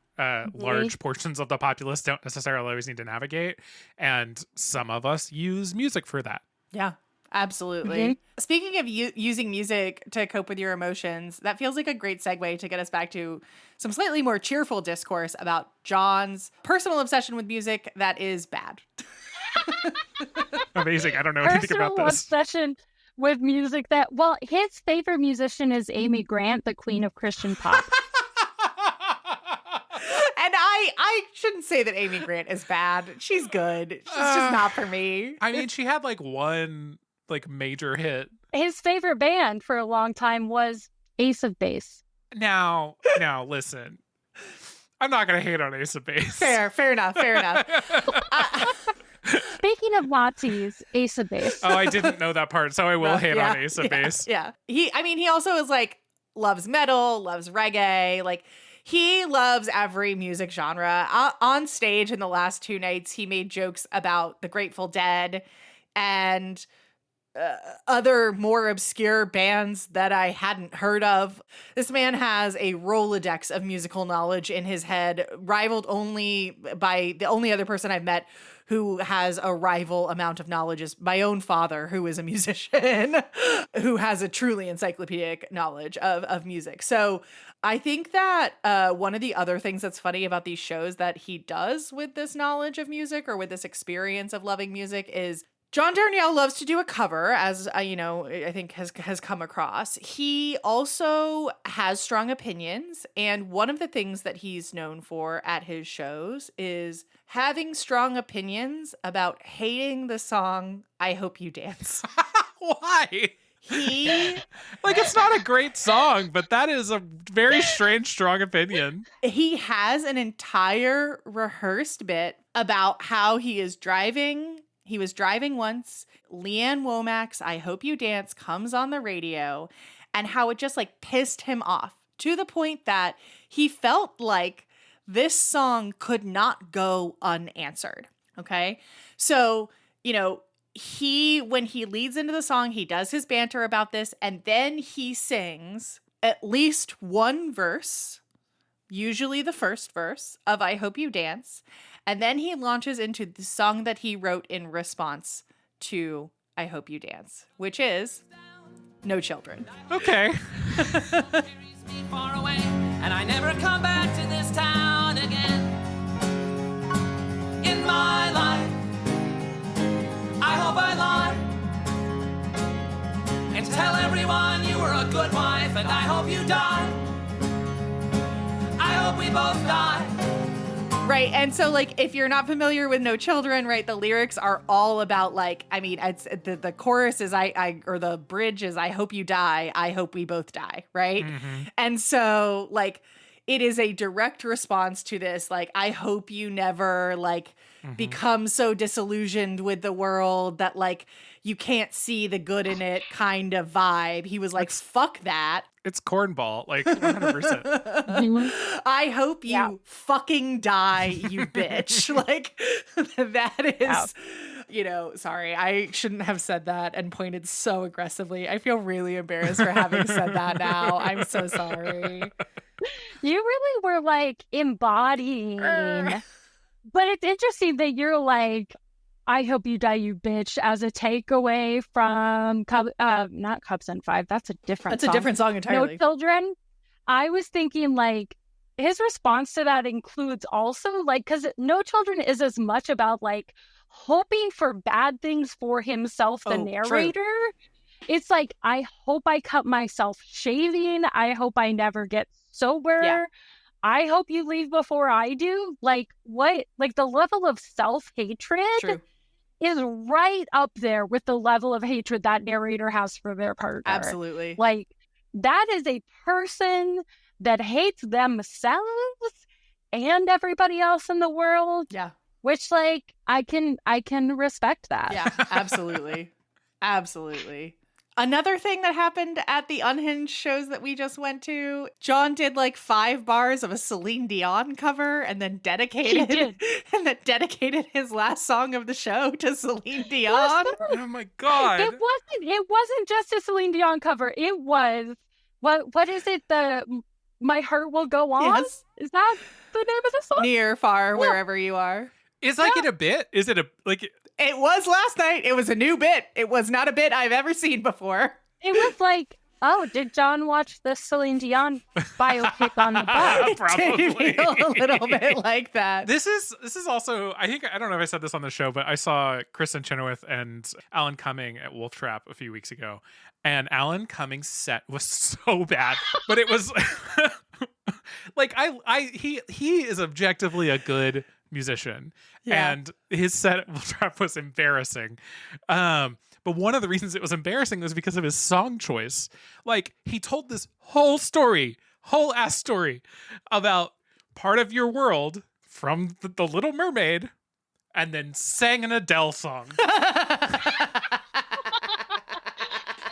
large portions of the populace don't necessarily always need to navigate. And some of us use music for that. Yeah, absolutely. Speaking of using music to cope with your emotions, that feels like a great segue to get us back to some slightly more cheerful discourse about John's personal obsession with music that is bad. Amazing. I don't know anything about Personal this. obsession with music that, well, his favorite musician is Amy Grant, the queen of Christian pop. And I shouldn't say that Amy Grant is bad. She's good. She's just not for me. I mean, she had like one like major hit. His favorite band for a long time was Ace of Base. Now, listen. I'm not gonna hate on Ace of Base. Fair enough. Speaking of Nazis, Ace of Base. Oh, I didn't know that part, so I will hate on Ace of Base. Yeah. He also is like loves metal, loves reggae, like he loves every music genre. On stage in the last 2 nights, he made jokes about the Grateful Dead and other more obscure bands that I hadn't heard of. This man has a Rolodex of musical knowledge in his head, rivaled only by the only other person I've met who has a rival amount of knowledge is my own father, who is a musician, who has a truly encyclopedic knowledge of music. So I think that one of the other things that's funny about these shows that he does with this knowledge of music or with this experience of loving music is John Darnielle loves to do a cover, as I think has come across. He also has strong opinions, and one of the things that he's known for at his shows is having strong opinions about hating the song "I Hope You Dance." Why? He like, it's not a great song, but that is a very strange, strong opinion. He has an entire rehearsed bit about how he is driving. He was driving once. Leanne Womack's "I Hope You Dance" comes on the radio, and how it just like pissed him off to the point that he felt like this song could not go unanswered. Okay. So, when he leads into the song, he does his banter about this, and then he sings at least one verse, usually the first verse of "I Hope You Dance." And then he launches into the song that he wrote in response to "I Hope You Dance," which is "No Children." Okay. Far away, and I never come back to this town again. In my life, I hope I lie and tell everyone you were a good wife, and I hope you die. I hope we both die. Right. And so, like, if you're not familiar with "No Children," right, the lyrics are all about, like, I mean, it's the chorus is or the bridge is "I hope you die. I hope we both die." Right. Mm-hmm. And so, like, it is a direct response to this, like, I hope you never, like, become so disillusioned with the world that, like, you can't see the good in it kind of vibe. He was like, fuck that. It's cornball, like 100%. I hope you fucking die, you bitch. Like, that is, sorry, I shouldn't have said that and pointed so aggressively. I feel really embarrassed for having said that now. I'm so sorry. You really were like embodying. But it's interesting that you're like, "I hope you die, you bitch," as a takeaway from not Cubs and Five. That's a different That's a different song entirely. "No Children." I was thinking like his response to that includes also like, because "No Children" is as much about like hoping for bad things for himself, the narrator. True. It's like, I hope I cut myself shaving. I hope I never get sober. Yeah. I hope you leave before I do. Like, what? Like, the level of self-hatred is right up there with the level of hatred that narrator has for their partner. Absolutely. Like, that is a person that hates themselves and everybody else in the world. Yeah. Which, like, I can respect that. Yeah, absolutely. Absolutely. Another thing that happened at the Unhinged shows that we just went to, John did like 5 bars of a Celine Dion cover and then dedicated his last song of the show to Celine Dion. Oh my God. It wasn't just a Celine Dion cover. It was what is it? The "My Heart Will Go On"? Yes. Is that the name of the song? Near, far, wherever you are. Is like it a bit? Is it a like? It was last night. It was a new bit. It was not a bit I've ever seen before. It was like Oh, did John watch the Celine Dion biopic on the bus? Probably. It did feel a little bit like that. This is also, I think, I don't know if I said this on the show, but I saw Kristen Chenoweth and Alan Cumming at Wolf Trap a few weeks ago, and Alan Cumming's set was so bad, but it was like he is objectively a good musician, and his set at Wolf Trap was embarrassing. But one of the reasons it was embarrassing was because of his song choice. Like, he told this whole ass story about part of your world from the Little Mermaid, and then sang an Adele song.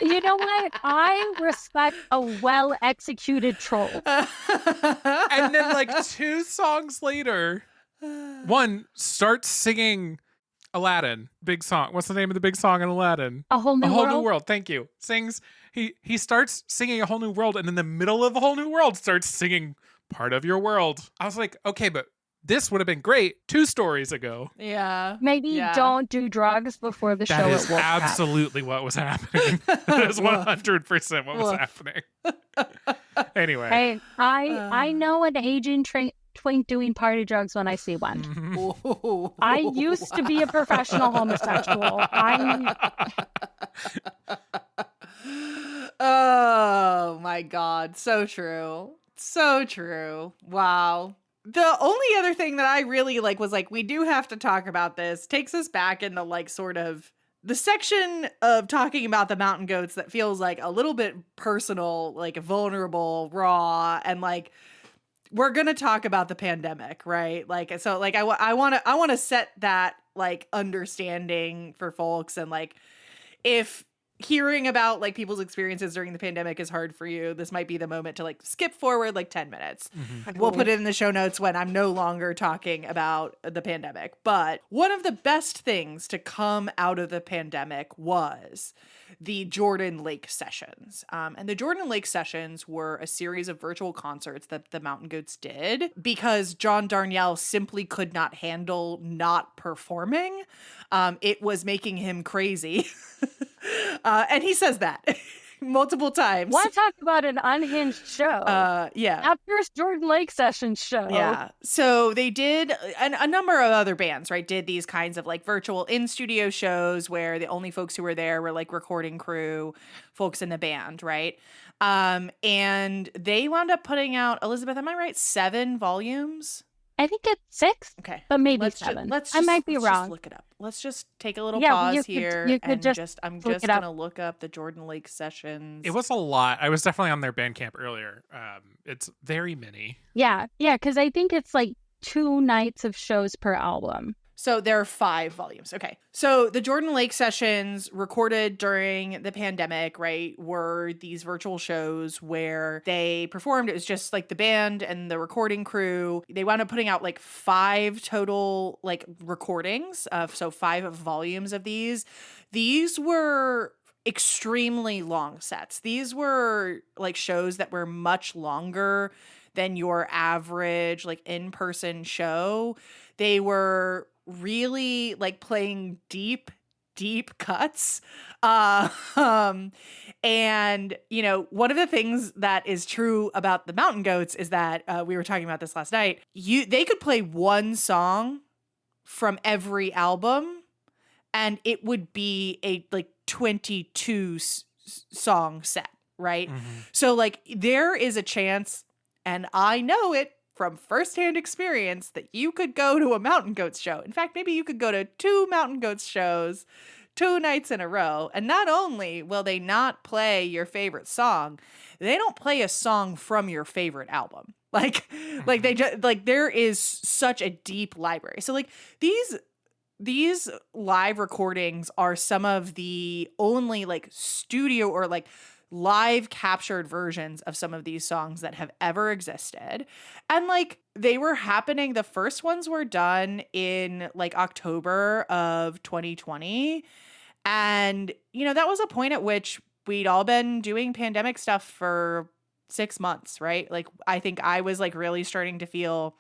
You know what? I respect a well-executed troll. And then, like, 2 songs later, one starts singing Aladdin, big song. What's the name of the big song in Aladdin? A Whole New A Whole World? New World. Thank you. Sings. He starts singing A Whole New World, and in the middle of A Whole New World starts singing Part of Your World. I was like, okay, but this would have been great 2 stories ago. Yeah. Maybe don't do drugs before the show. That is at Wolf Trap. absolutely what was happening. That is 100% what was happening. Anyway. Hey, I know an aging twink doing party drugs when I see one. I used to be a professional homosexual. Oh my God. So true. So true. Wow. The only other thing that I really was we do have to talk about this, takes us back into sort of the section of talking about the mountain goats that feels like a little bit personal, vulnerable, raw, and we're going to talk about the pandemic, right? I want to set that understanding for folks, and if hearing about people's experiences during the pandemic is hard for you, this might be the moment to skip forward 10 minutes. Mm-hmm. We'll put it in the show notes when I'm no longer talking about the pandemic. But one of the best things to come out of the pandemic was the Jordan Lake Sessions. And the Jordan Lake Sessions were a series of virtual concerts that the Mountain Goats did because John Darnielle simply could not handle not performing. It was making him crazy. And he says that multiple times. Want to talk about an unhinged show? Yeah. That first Jordan Lake Sessions show. Yeah. So they did, and a number of other bands, right, did these kinds of virtual in-studio shows where the only folks who were there were recording crew, folks in the band, right? And they wound up putting out, Elizabeth, am I right, 7 volumes? I think it's 6. Okay. But maybe Let's 7. I might be let's wrong. Just look it up. Let's just take a little Yeah, pause here. you could and I'm look just it up. going to look up the Jordan Lake Sessions. It was a lot. I was definitely on their Bandcamp earlier. It's very many. Yeah, because I think it's 2 nights of shows per album. So there are 5 volumes. Okay. So the Jordan Lake Sessions recorded during the pandemic, right, were these virtual shows where they performed. It was just the band and the recording crew. They wound up putting out 5 total recordings of, so 5 volumes of these. These were extremely long sets. These were shows that were much longer than your average in-person show. They were really playing deep cuts. And one of the things that is true about the Mountain Goats is that we were talking about this last night. They could play one song from every album and it would be a 22 song set, right? Mm-hmm. So there is a chance, and I know it from firsthand experience, that you could go to a Mountain Goats show. In fact, maybe you could go to 2 Mountain Goats shows 2 nights in a row. And not only will they not play your favorite song, they don't play a song from your favorite album. They just there is such a deep library. So these live recordings are some of the only studio or live captured versions of some of these songs that have ever existed. And they were happening, the first ones were done in October of 2020. And, that was a point at which we'd all been doing pandemic stuff for 6 months, right? I think I was really starting to feel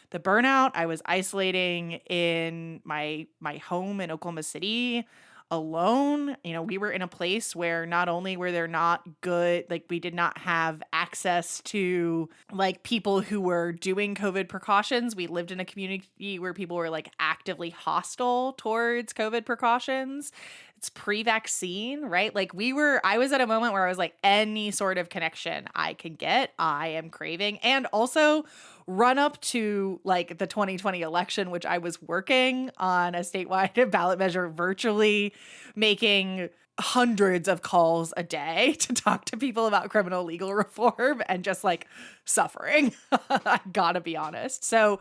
the burnout. I was isolating in my home in Oklahoma City alone. You know, we were in a place where not only were there not good, like we did not have access to like people who were doing COVID precautions. We lived in a community where people were like actively hostile towards COVID precautions. It's pre-vaccine, right? Like I was at a moment where I was like, any sort of connection I can get, I am craving. And also run up to like the 2020 election, which I was working on a statewide ballot measure virtually, making hundreds of calls a day to talk to people about criminal legal reform and just like suffering. I gotta be honest. So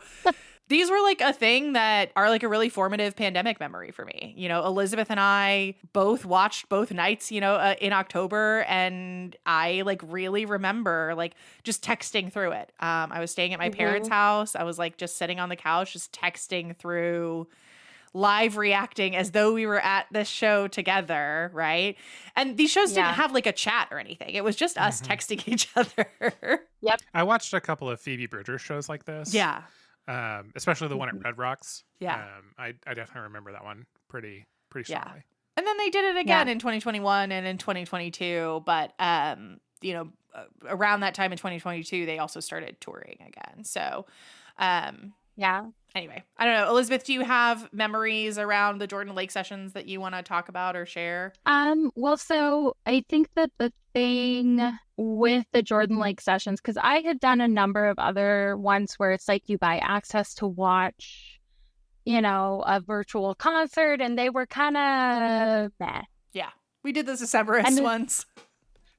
these were like a thing that are like a really formative pandemic memory for me. You know, Elizabeth and I both watched both nights, you know, in October, and I like really remember like just texting through it. I was staying at my parents' house. I was like just sitting on the couch, just texting through, live reacting as though we were at this show together, right? And these shows didn't have like a chat or anything. It was just us texting each other. Yep. I watched a couple of Phoebe Bridgers shows like this. Yeah. Especially the one at Red Rocks. Yeah. I definitely remember that one pretty strongly. And then they did it again in 2021 and in 2022. But, you know, around that time in 2022, they also started touring again. So, anyway, I don't know. Elizabeth, do you have memories around the Jordan Lake sessions that you want to talk about or share? Well, so I think that the thing with the Jordan Lake sessions, because I had done a number of other ones where it's like you buy access to watch, you know, a virtual concert, and they were kind of meh. Yeah. We did the Decemberist ones.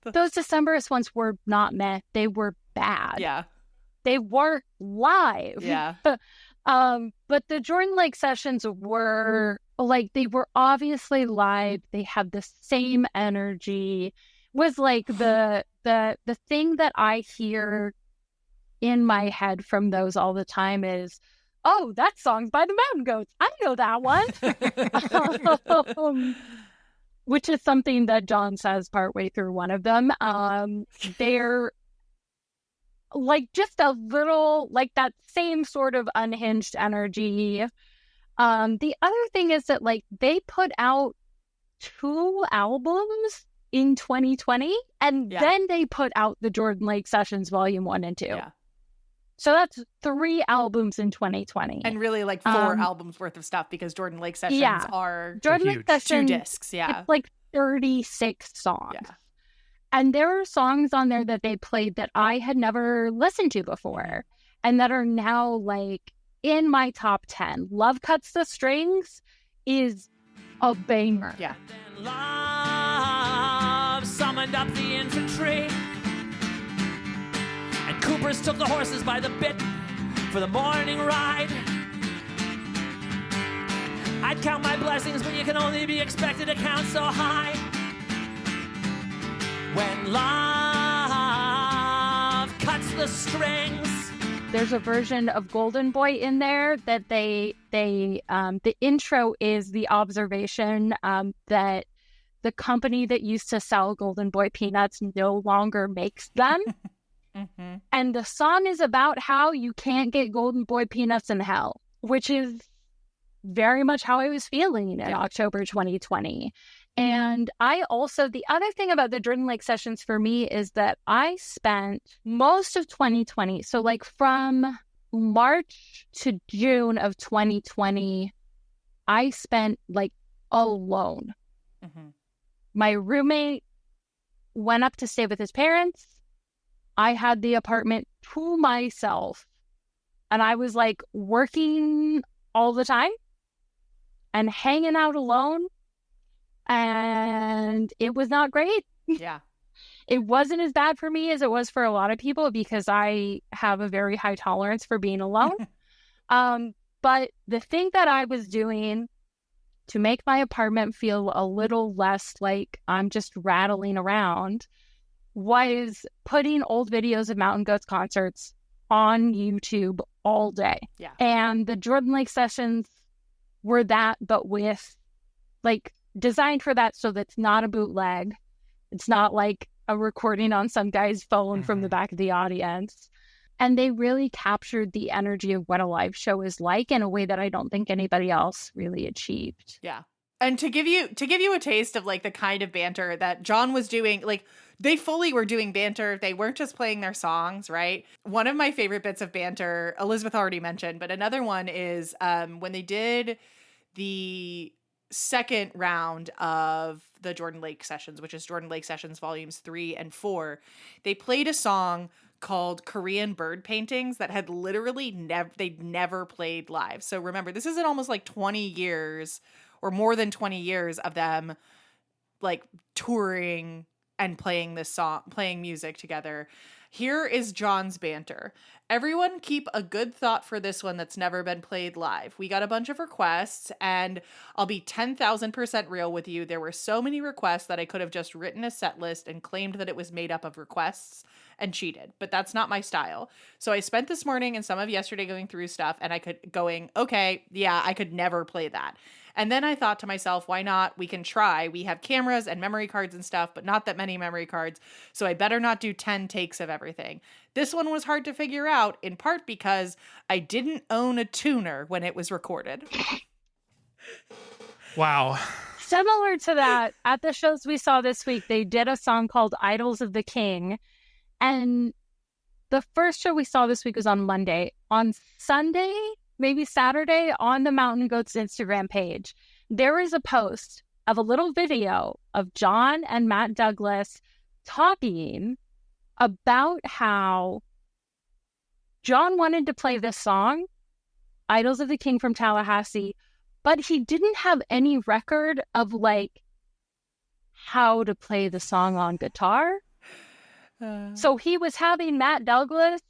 Those Decemberist ones were not meh. They were bad. Yeah. They weren't live. Yeah. But the Jordan Lake sessions were like, they were obviously live. They had the same energy. Was like the thing that I hear in my head from those all the time is, oh, that song's by the Mountain Goats. I know that one. Which is something that John says partway through one of them. They're like just a little, like that same sort of unhinged energy. The other thing is that like they put out 2 albums in 2020, and then they put out the Jordan Lake Sessions Volume 1 and 2. Yeah. So that's 3 albums in 2020. And really like 4 albums worth of stuff, because Jordan Lake Sessions are Jordan Lake Sessions, 2 discs. Yeah. It's like 36 songs. Yeah. And there are songs on there that they played that I had never listened to before, and that are now like in my top 10. Love Cuts the Strings is a banger. Yeah. Love summoned up the infantry, and Coopers took the horses by the bit for the morning ride. I'd count my blessings, but you can only be expected to count so high. When love cuts the strings. There's a version of Golden Boy in there that the intro is the observation that the company that used to sell Golden Boy peanuts no longer makes them. Mm-hmm. And the song is about how you can't get Golden Boy peanuts in hell, which is very much how I was feeling in October 2020. And I also, the other thing about the Jordan Lake sessions for me is that I spent most of 2020, so like from March to June of 2020, I spent like alone. Mm-hmm. My roommate went up to stay with his parents. I had the apartment to myself, and I was like working all the time and hanging out alone. And it was not great. Yeah. It wasn't as bad for me as it was for a lot of people, because I have a very high tolerance for being alone. But the thing that I was doing to make my apartment feel a little less like I'm just rattling around was putting old videos of Mountain Goats concerts on YouTube all day. Yeah. And the Jordan Lake sessions were that, but with like designed for that, so that's not a bootleg. It's not like a recording on some guy's phone from the back of the audience. And they really captured the energy of what a live show is like in a way that I don't think anybody else really achieved. Yeah. And to give you a taste of like the kind of banter that John was doing, like they fully were doing banter. They weren't just playing their songs, right? One of my favorite bits of banter, Elizabeth already mentioned, but another one is when they did the second round of the Jordan Lake sessions, which is Jordan Lake Sessions volumes 3 and 4, they played a song called Korean Bird Paintings that had literally they'd never played live. So remember, this is in almost like 20 years or more than 20 years of them like touring and playing this song, playing music together. Here is John's banter. Everyone keep a good thought for this one that's never been played live. We got a bunch of requests, and I'll be 10,000% real with you. There were so many requests that I could have just written a set list and claimed that it was made up of requests and cheated, but that's not my style. So I spent this morning and some of yesterday going through stuff, and okay, yeah, I could never play that. And then I thought to myself, why not? We can try. We have cameras and memory cards and stuff, but not that many memory cards. So I better not do 10 takes of everything. This one was hard to figure out, in part because I didn't own a tuner when it was recorded. Wow. Similar to that, at the shows we saw this week, they did a song called Idols of the King. And the first show we saw this week was on Monday. On Sunday, maybe Saturday, on the Mountain Goats Instagram page, there is a post of a little video of John and Matt Douglas talking about how John wanted to play this song, Idols of the King from Tallahassee, but he didn't have any record of like how to play the song on guitar. So he was having Matt Douglas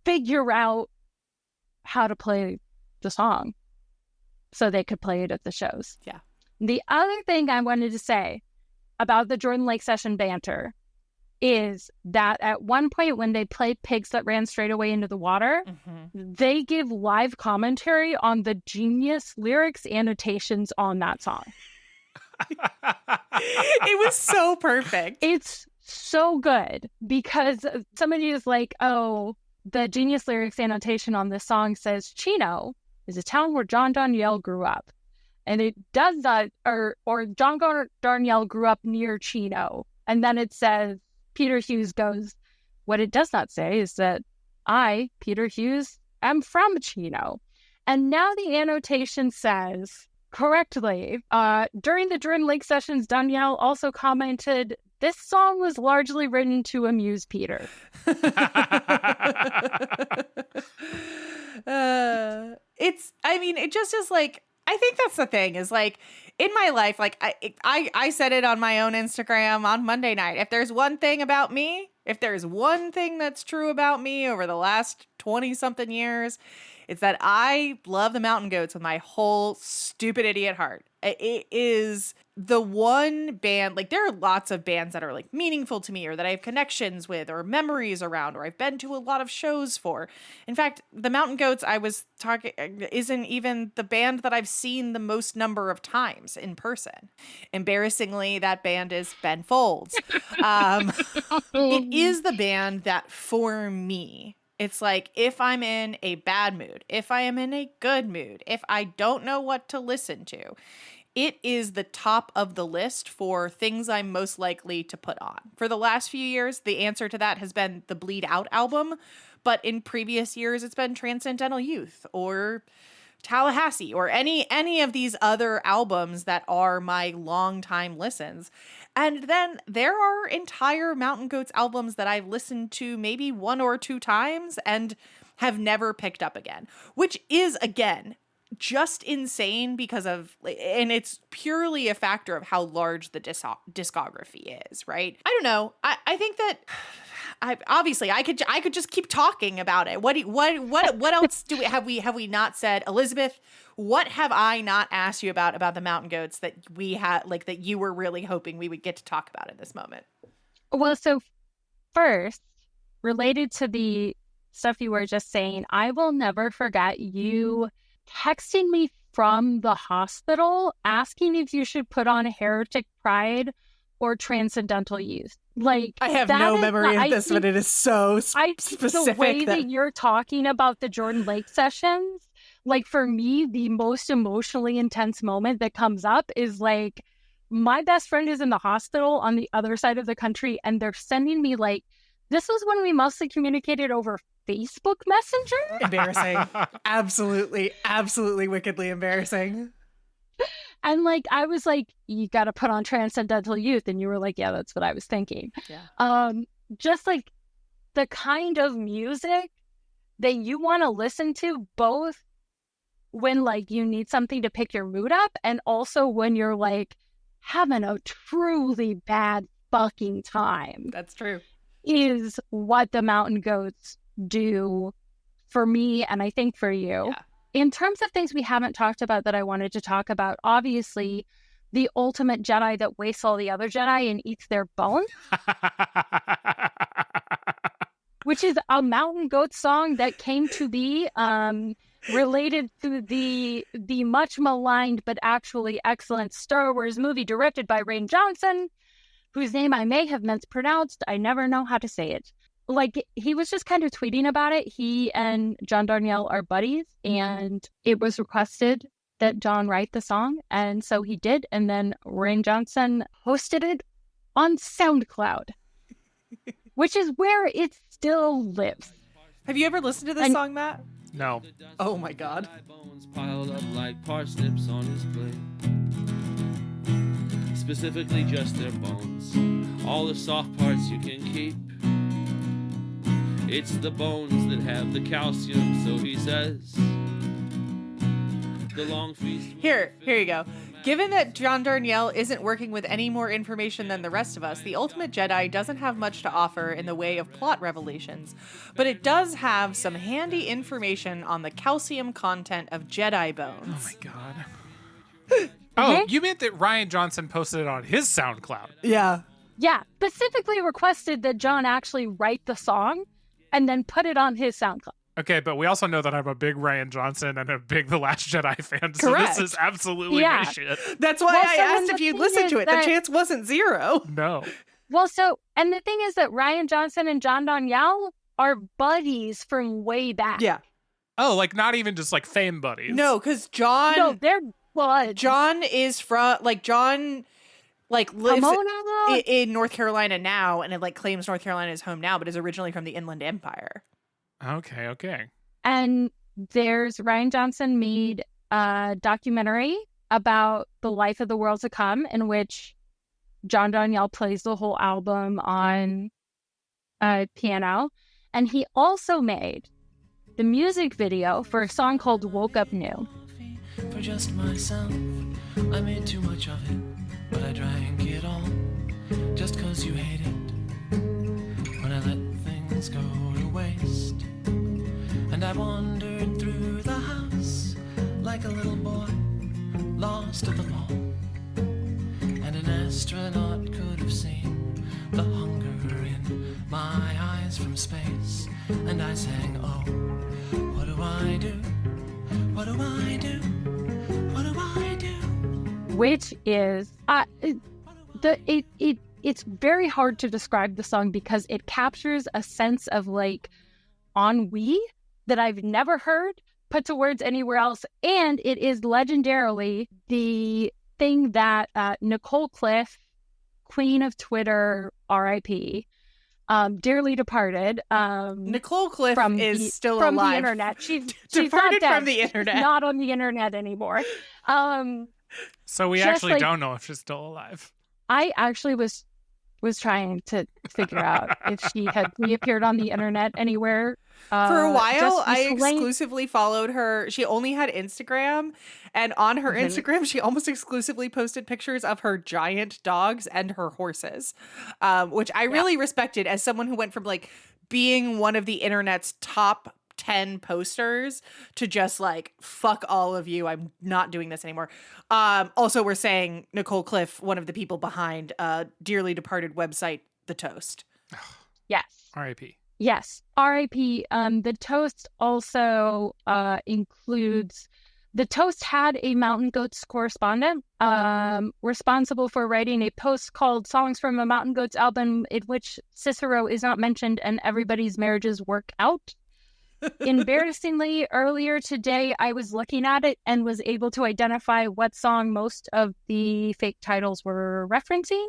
figure out how to play the song so they could play it at the shows. Yeah. The other thing I wanted to say about the Jordan Lake session banter is that at one point when they play Pigs That Ran Straight Away into the Water, they give live commentary on the genius lyrics annotations on that song. It was so perfect. It's so good because somebody is like, oh, the genius lyrics annotation on this song says Chino is a town where John Darnielle grew up. And it does that, or John Darnielle grew up near Chino. And then it says, Peter Hughes goes, what it does not say is that I, Peter Hughes, am from Chino. And now the annotation says, correctly, during the Jordan Lake sessions, Darnielle also commented, this song was largely written to amuse Peter. It just is like, I think that's the thing is like in my life, like I said it on my own Instagram on Monday night. If there's one thing about me, if there's one thing that's true about me over the last 20 something years, it's that I love the Mountain Goats with my whole stupid idiot heart. It is the one band, like there are lots of bands that are like meaningful to me or that I have connections with or memories around or I've been to a lot of shows for. In fact, the Mountain Goats I was talking isn't even the band that I've seen the most number of times in person. Embarrassingly, that band is Ben Folds. It is the band that for me, it's like if I'm in a bad mood, if I am in a good mood, if I don't know what to listen to, it is the top of the list for things I'm most likely to put on. For the last few years, the answer to that has been the Bleed Out album, but in previous years, it's been Transcendental Youth or Tallahassee or any of these other albums that are my longtime listens. And then there are entire Mountain Goats albums that I've listened to maybe 1 or 2 times and have never picked up again, which is, again, just insane because of, and it's purely a factor of how large the discography is, right? I don't know. I think that I could just keep talking about it. What else have we not said? Elizabeth, what have I not asked you about the Mountain Goats that we had, like, that you were really hoping we would get to talk about in this moment? Well, so first, related to the stuff you were just saying, I will never forget you texting me from the hospital asking if you should put on Heretic Pride or Transcendental Youth. Like, I have no memory of this, but it is so specific. The way that you're talking about the Jordan Lake sessions, like for me, the most emotionally intense moment that comes up is like my best friend is in the hospital on the other side of the country, and they're sending me like, this was when we mostly communicated over Facebook Messenger. Embarrassing. Absolutely, absolutely wickedly embarrassing. And like, I was like, you got to put on Transcendental Youth. And you were like, yeah, that's what I was thinking. Yeah. Just like the kind of music that you want to listen to, both when like you need something to pick your mood up, and also when you're like having a truly bad fucking time. That's true. Is what the Mountain Goats do for me, and I think for you. Yeah. In terms of things we haven't talked about that I wanted to talk about, obviously, the ultimate Jedi that wastes all the other Jedi and eats their bones, which is a Mountain Goat song that came to be related to the much maligned but actually excellent Star Wars movie directed by Rian Johnson, whose name I may have mispronounced. I never know how to say it. Like, he was just kind of tweeting about it. He and John Darnielle are buddies, and it was requested that John write the song, and so he did, and then Rian Johnson hosted it on SoundCloud, which is where it still lives. Have you ever listened to this song, Matt? No. Oh my God. Bones piled up like parsnips on his plate. Specifically just their bones. All the soft parts you can keep. It's the bones that have the calcium, so he says. The long feast. Here you go. Given that John Darnielle isn't working with any more information than the rest of us, The Ultimate Jedi doesn't have much to offer in the way of plot revelations, but it does have some handy information on the calcium content of Jedi bones. Oh my God. Oh, you meant that Rian Johnson posted it on his SoundCloud. Yeah. Yeah, specifically requested that John actually write the song and then put it on his SoundCloud. Okay, but we also know that I'm a big Rian Johnson and a big The Last Jedi fan, so Correct. this is absolutely my shit. That's why I asked if you'd listen to it. The chance wasn't zero. No. Well, and the thing is that Rian Johnson and John Darnielle are buddies from way back. Yeah. Oh, like not even just like fame buddies. No, because John... No, they're buds. John is from... John lives in North Carolina now, and it claims North Carolina is home now, but is originally from the Inland Empire. Okay. And there's Rian Johnson made a documentary about the life of the world to come, in which John Darnielle plays the whole album on piano. And he also made the music video for a song called Woke Up New. For just myself, I made too much of it, but I drank it all, just 'cause you hate it. When I let things go to waste, and I wandered through the house like a little boy, lost at the mall. And an astronaut could have seen the hunger in my eyes from space. And I sang, oh, what do I do? What do I do? What do I do? Which is it's very hard to describe the song because it captures a sense of ennui that I've never heard put to words anywhere else, and it is legendarily the thing that Nicole Cliff, Queen of Twitter, R.I.P., dearly departed. Nicole Cliff is still from alive. The internet. She's departed not dead. from the internet. She's not on the internet anymore. So we actually don't know if she's still alive. I actually was trying to figure out if she had reappeared on the internet anywhere. For a while, I exclusively followed her. She only had Instagram, and on her Instagram, she almost exclusively posted pictures of her giant dogs and her horses, which I really respected as someone who went from being one of the internet's top 10 posters to just fuck all of you, I'm not doing this anymore. Also, we're saying Nicole Cliff, one of the people behind dearly departed website The Toast. Yes. R.I.P. Yes, R.I.P. The Toast also includes... The Toast had a Mountain Goats correspondent responsible for writing a post called Songs from a Mountain Goats album, in which Cicero is not mentioned and everybody's marriages work out. Embarrassingly, earlier today, I was looking at it and was able to identify what song most of the fake titles were referencing.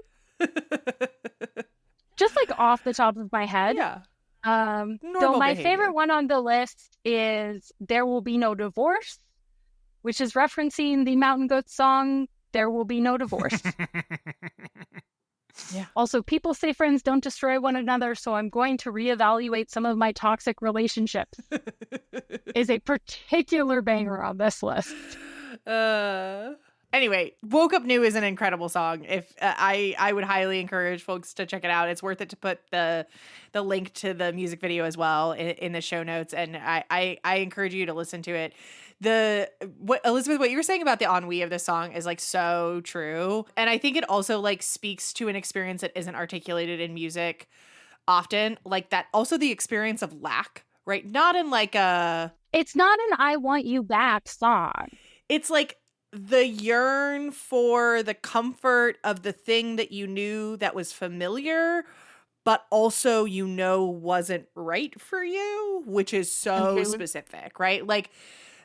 Just like off the top of my head. Yeah. Though Normal my behavior. favorite one on the list is There Will Be No Divorce, which is referencing the Mountain Goats song, There Will Be No Divorce. Yeah. Also, people say friends don't destroy one another, so I'm going to reevaluate some of my toxic relationships. Is a particular banger on this list. Anyway, Woke Up New is an incredible song. If I would highly encourage folks to check it out. It's worth it to put the link to the music video as well in the show notes, and I encourage you to listen to it. Elizabeth, what you were saying about the ennui of this song is like so true, and I think it also like speaks to an experience that isn't articulated in music often, like that. Also, the experience of lack, right? Not in like a. It's not an I Want You Back song. It's like the yearn for the comfort of the thing that you knew that was familiar, but also wasn't right for you, which is so specific, right? Like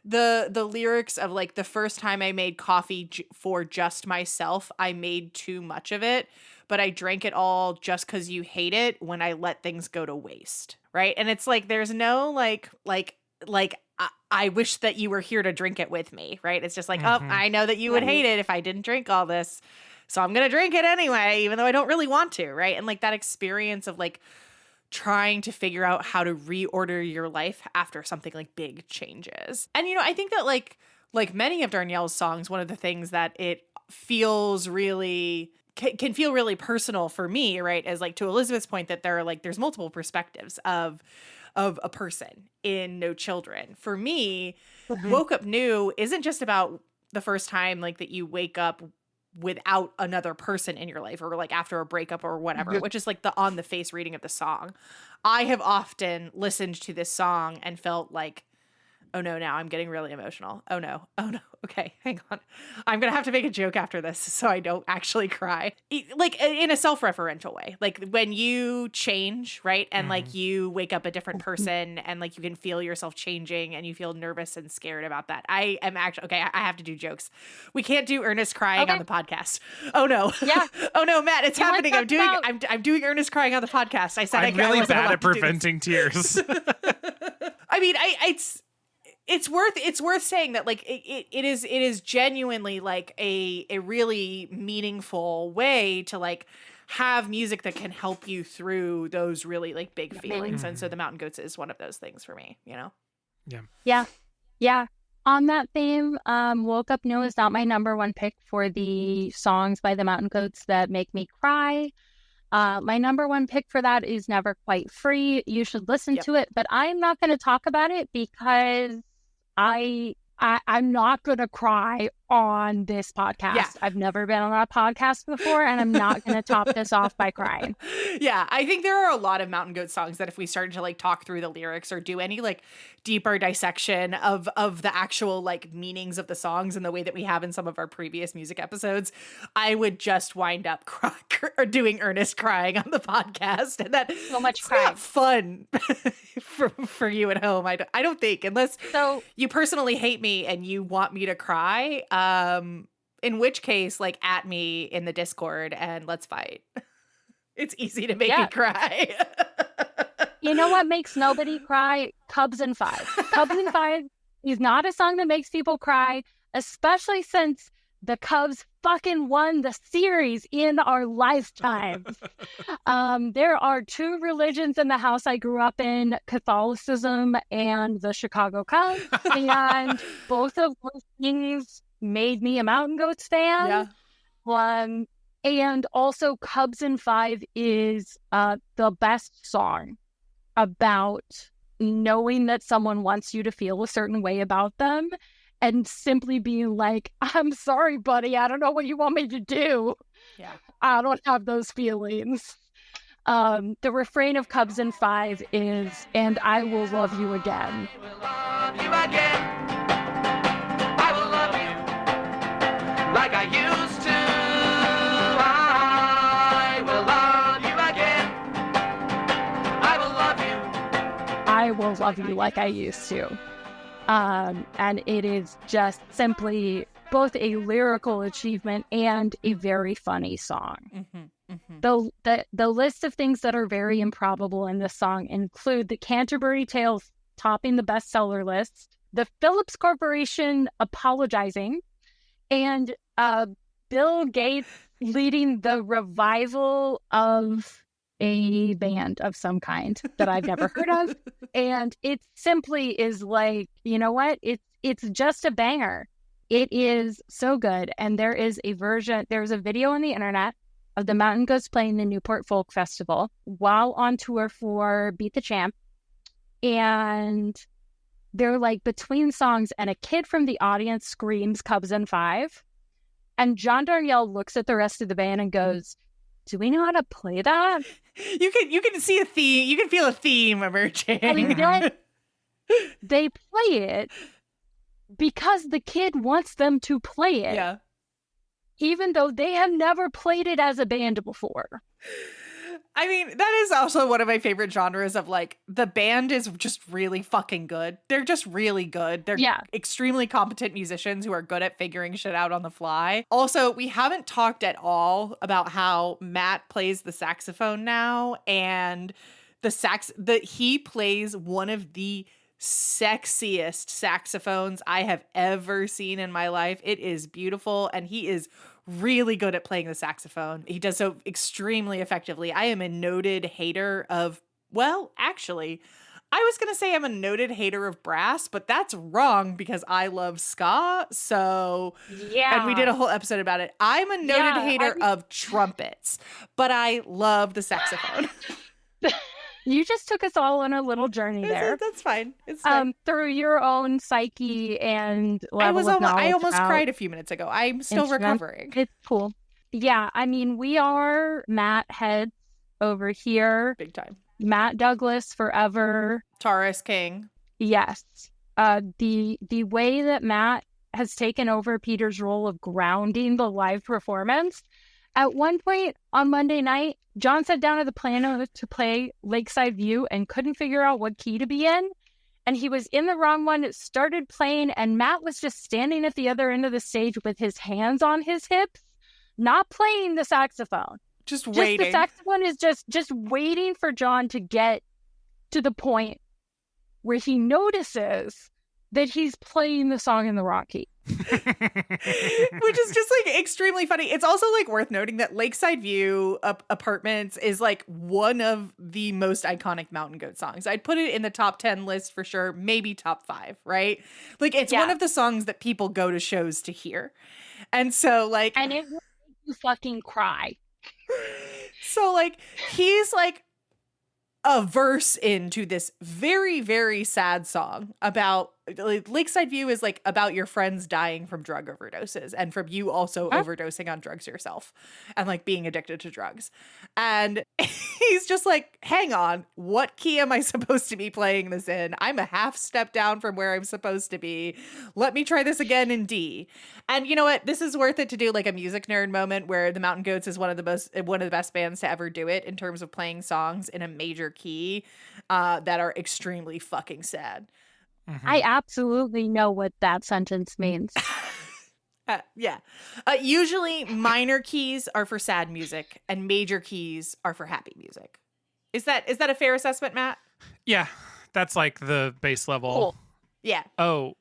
the lyrics of like, the first time I made coffee for just myself, I made too much of it, but I drank it all just because you hate it when I let things go to waste, right? And it's like, there's no like I wish that you were here to drink it with me, right? It's just like, oh, I know that you would hate it if I didn't drink all this, so I'm going to drink it anyway, even though I don't really want to, right? And like that experience of like trying to figure out how to reorder your life after something like big changes. And, I think that like many of Darnielle's songs, one of the things that it feels really can feel really personal for me, right? As like to Elizabeth's point that there's multiple perspectives of a person in No Children. For me, Woke Up New isn't just about the first time like that you wake up without another person in your life, or like after a breakup or whatever, which is like the on the face reading of the song. I have often listened to this song and felt like, oh no, now I'm getting really emotional. Oh no. Okay, hang on. I'm going to have to make a joke after this so I don't actually cry. Like in a self-referential way. Like when you change, right? And like you wake up a different person and like you can feel yourself changing and you feel nervous and scared about that. I am actually, okay, I have to do jokes. We can't do earnest crying on the podcast. Oh no. Yeah. Oh no, Matt, it's happening. I'm doing earnest crying on the podcast. I said I'm really bad at preventing tears. I mean, it's worth saying that like it is genuinely like a really meaningful way to like have music that can help you through those really like big feelings. And so the Mountain Goats is one of those things for me, Yeah. On that theme, Woke Up New is not my number one pick for the songs by the Mountain Goats that make me cry. My number one pick for that is Never Quite Free. You should listen to it, but I'm not going to talk about it because I'm not going to cry on this podcast. Yeah. I've never been on a podcast before, and I'm not going to top this off by crying. Yeah, I think there are a lot of Mountain Goat songs that if we started to like talk through the lyrics or do any like deeper dissection of the actual like meanings of the songs in the way that we have in some of our previous music episodes, I would just wind up or doing earnest crying on the podcast, and that's so much crying. crying. Not fun for you at home. I don't think, unless you personally hate me and you want me to cry. In which case, like, at me in the Discord and let's fight. It's easy to make me cry. You know what makes nobody cry? Cubs and Five. Cubs and Five is not a song that makes people cry, especially since the Cubs fucking won the series in our lifetimes. There are two religions in the house I grew up in, Catholicism and the Chicago Cubs, and both of those things made me a Mountain Goats fan. Yeah. And also Cubs and Five is the best song about knowing that someone wants you to feel a certain way about them and simply being like, I'm sorry, buddy, I don't know what you want me to do. Yeah. I don't have those feelings. The refrain of Cubs and Five is, and I will love you again. I will love you again. I will love you like I used to. I will love you again. I will love you. I will still love you like I used to. And it is just simply both a lyrical achievement and a very funny song. The list of things that are very improbable in this song include the Canterbury Tales topping the bestseller list, the Phillips Corporation apologizing, and Bill Gates leading the revival of a band of some kind that I've never heard of. And it simply is like, you know what? It's just a banger. It is so good. And there's a video on the internet of the Mountain Goats playing the Newport Folk Festival while on tour for Beat the Champ. And they're like between songs and a kid from the audience screams Cubs and Five. And John Darnielle looks at the rest of the band and goes, do we know how to play that? You can see a theme. You can feel a theme emerging. I mean, they play it because the kid wants them to play it. Yeah. Even though they have never played it as a band before. I mean, that is also one of my favorite genres of like, the band is just really fucking good. They're just really good. They're extremely competent musicians who are good at figuring shit out on the fly. Also, we haven't talked at all about how Matt plays the saxophone now, and he plays one of the sexiest saxophones I have ever seen in my life. It is beautiful, and he is really good at playing the saxophone. He does so extremely effectively. I am a noted hater of, well, actually, I was going to say I'm a noted hater of brass, but that's wrong because I love ska. So, yeah. And we did a whole episode about it. I'm a noted hater of trumpets, but I love the saxophone. You just took us all on a little journey there. That's fine. It's fine. Through your own psyche and level of knowledge. I almost cried a few minutes ago. I'm still recovering. It's cool. Yeah, I mean, we are Matt heads over here. Big time. Matt Douglas forever. Taurus King. Yes. The way that Matt has taken over Peter's role of grounding the live performance. At one point on Monday night, John sat down at the piano to play Lakeside View and couldn't figure out what key to be in. And he was in the wrong one. It started playing, and Matt was just standing at the other end of the stage with his hands on his hips, not playing the saxophone. Just waiting. The saxophone is just waiting for John to get to the point where he notices that he's playing the song in the wrong key. Which is just like extremely funny. It's also like worth noting that Lakeside View Apartments is like one of the most iconic Mountain Goat songs. I'd put it in the top 10 list for sure, maybe top 5, right? Like it's one of the songs that people go to shows to hear. And so like, and it will make you fucking cry. So like he's like a verse into this very, very sad song about like, Lakeside View is like about your friends dying from drug overdoses and from you also overdosing on drugs yourself and like being addicted to drugs. And he's just like, hang on, what key am I supposed to be playing this in? I'm a half step down from where I'm supposed to be. Let me try this again in D. And you know what? This is worth it to do like a music nerd moment where the Mountain Goats is one of the best bands to ever do it in terms of playing songs in a major key that are extremely fucking sad. Mm-hmm. I absolutely know what that sentence means. Yeah. Usually minor keys are for sad music and major keys are for happy music. Is that a fair assessment, Matt? Yeah, that's like the base level. Cool. Yeah. Oh,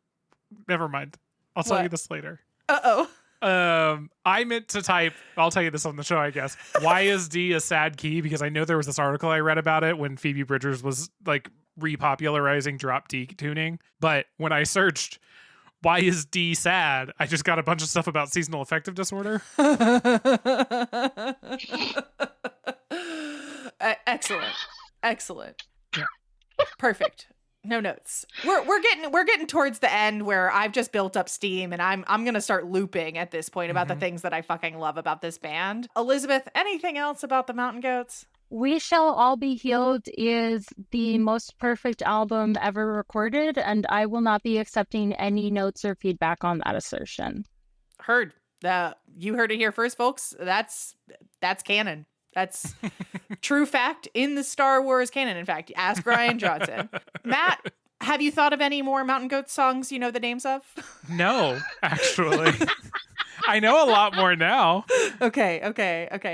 never mind. I'll tell you this later. Uh-oh. I meant to type, I'll tell you this on the show, I guess. Why is D a sad key? Because I know there was this article I read about it when Phoebe Bridgers was like repopularizing drop D tuning. But when I searched, why is D sad? I just got a bunch of stuff about seasonal affective disorder. Excellent. Yeah. Perfect. No notes. We're getting towards the end where I've just built up steam and I'm gonna start looping at this point about the things that I fucking love about this band. Elizabeth, anything else about the Mountain Goats? We Shall All Be Healed is the most perfect album ever recorded, and I will not be accepting any notes or feedback on that assertion. Heard. You heard it here first, folks. That's canon. That's true fact in the Star Wars canon. In fact, ask Ryan Johnson. Matt, have you thought of any more Mountain Goats songs you know the names of? No, actually. I know a lot more now. Okay.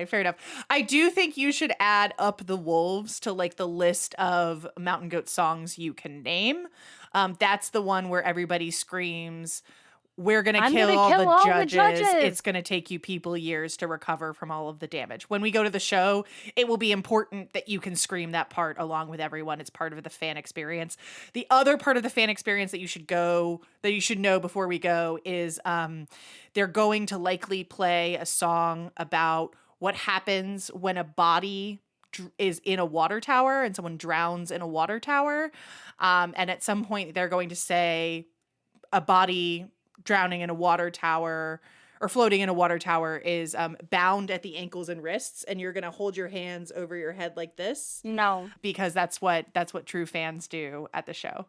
Fair enough. I do think you should add Up the Wolves to like the list of Mountain Goat songs you can name. That's the one where everybody screams, "We're gonna I'm kill gonna all kill the all the judges. judges." It's gonna take you people years to recover from all of the damage." When we go to the show, it will be important that you can scream that part along with everyone. It's part of the fan experience. The other part of the fan experience that you should know before we go is they're going to likely play a song about what happens when a body is in a water tower and someone drowns in a water tower. And at some point they're going to say a body drowning in a water tower or floating in a water tower is bound at the ankles and wrists, and you're going to hold your hands over your head like this. No. Because that's what true fans do at the show.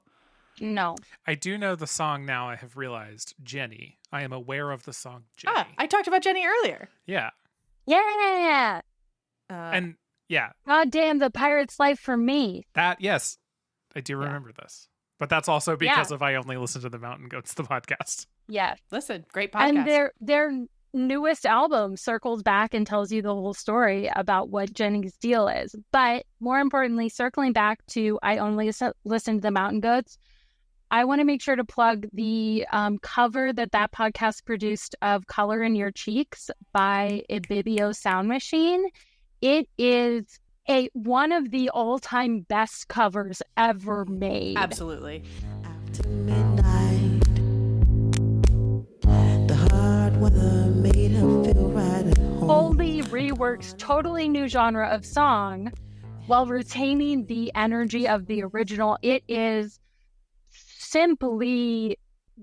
No. I do know the song now, I have realized. Jenny. I am aware of the song Jenny. I talked about Jenny earlier. Yeah. Yeah. And yeah, God damn the pirate's life for me. that, yes, I do remember this. But that's also because Yeah. of I only listen to the Mountain Goats, the podcast. Yeah. Listen, great podcast. And their newest album circles back and tells you the whole story about what Jenny's deal is. But more importantly, circling back to I only listen to the Mountain Goats, I want to make sure to plug the cover that podcast produced of Color in Your Cheeks by Ibibio Sound Machine. It is one of the all-time best covers ever made. Absolutely. After midnight, the hard weather made her feel right at home. Fully reworks totally new genre of song while retaining the energy of the original. It is simply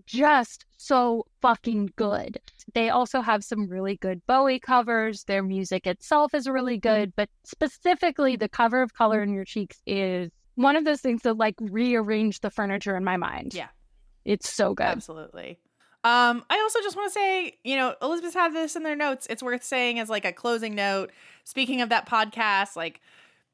just so fucking good. They also have some really good Bowie covers. Their music itself is really good, but specifically the cover of Color in Your Cheeks is one of those things that like rearranged the furniture in my mind. Yeah. It's so good. Absolutely. I also just want to say, Elizabeth had this in their notes. It's worth saying as like a closing note. Speaking of that podcast, like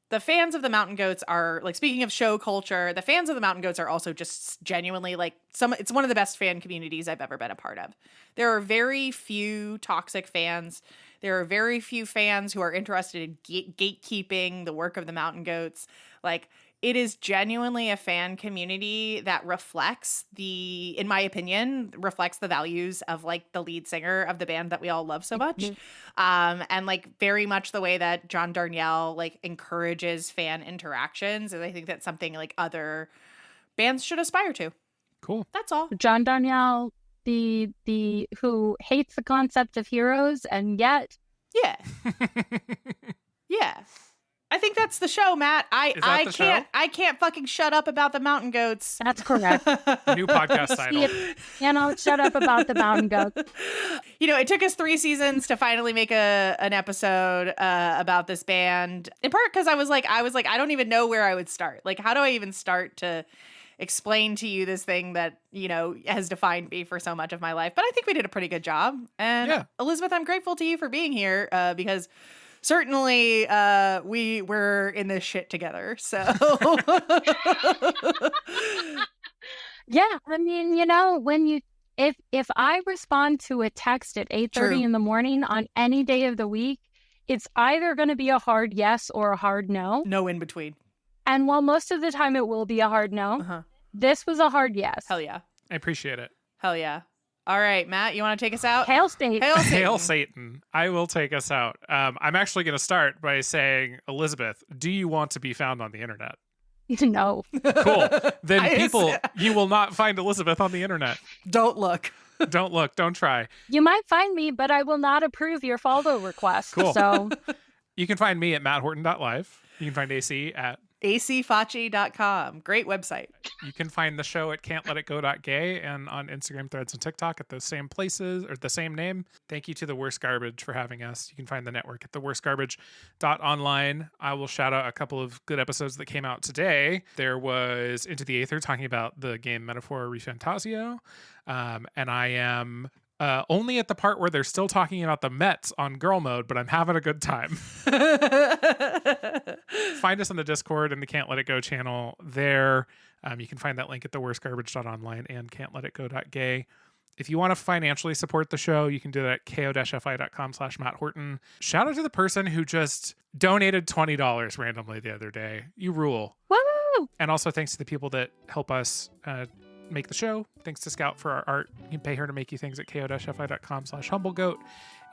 the fans of the Mountain Goats are like, speaking of show culture, the fans of the Mountain Goats are also just genuinely like it's one of the best fan communities I've ever been a part of. There are very few toxic fans. There are very few fans who are interested in gatekeeping the work of the Mountain Goats. Like, it is genuinely a fan community that reflects in my opinion, reflects the values of like the lead singer of the band that we all love so much. And like very much the way that John Darnielle like encourages fan interactions. And I think that's something like other bands should aspire to. Cool. That's all. John Darnielle, the who hates the concept of heroes and yet Yeah. Yeah. I think that's the show, Matt. I can't fucking shut up about the Mountain Goats. that's correct. New podcast title. Shut up about the Mountain Goats. It took us 3 seasons to finally make an episode about this band. In part because I was like, I don't even know where I would start. Like, how do I even start to explain to you this thing that, has defined me for so much of my life? But I think we did a pretty good job. And Yeah. Elizabeth, I'm grateful to you for being here because certainly we were in this shit together. So Yeah, I mean, when if I respond to a text at 8:30 True. in the morning on any day of the week, it's either going to be a hard yes or a hard no. no in between. And while most of the time it will be a hard no, Uh-huh. this was a hard yes. Hell yeah. I appreciate it. Hell yeah. All right, Matt, you want to take us out? Hail State. Hail Satan. Hail Satan. I will take us out. I'm actually going to start by saying, Elizabeth, do you want to be found on the internet? No. Cool. Then you will not find Elizabeth on the internet. Don't look. Don't look. Don't try. You might find me, but I will not approve your follow request. Cool. So You can find me at matthorton.live. You can find AC at acfachi.com. Great website. You can find the show at can'tletitgo.gay and on Instagram, Threads, and TikTok at those same places or the same name. Thank you to The Worst Garbage for having us. You can find the network at theworstgarbage.online. I will shout out a couple of good episodes that came out today. There was Into the Aether talking about the game Metaphor Refantasio. And I am only at the part where they're still talking about the Mets on girl mode, but I'm having a good time. Find us on the Discord and the Can't Let It Go channel there. You can find that link at theworstgarbage.online and can'tletitgo.gay. If you want to financially support the show, you can do that at ko-fi.com/Matt Horton. Shout out to the person who just donated $20 randomly the other day. You rule. Woo! And also thanks to the people that help us make the show. Thanks to Scout for our art. You can pay her to make you things at ko-fi.com/humblegoat.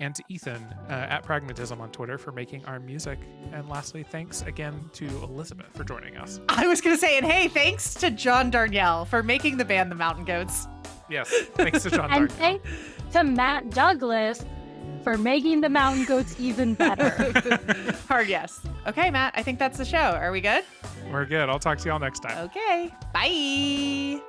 And to Ethan at Pragmatism on Twitter for making our music. And lastly, thanks again to Elizabeth for joining us. I was going to say, and hey, thanks to John Darnielle for making the band The Mountain Goats. Yes, thanks to John And Darnielle. thanks to Matt Douglas for making the Mountain Goats even better. Hard yes. Okay, Matt, I think that's the show. Are we good? We're good. I'll talk to y'all next time. Okay. Bye.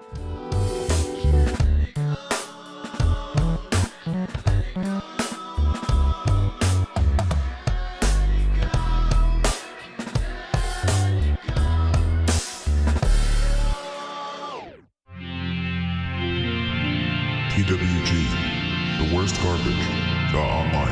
TWG, the worst garbage, the online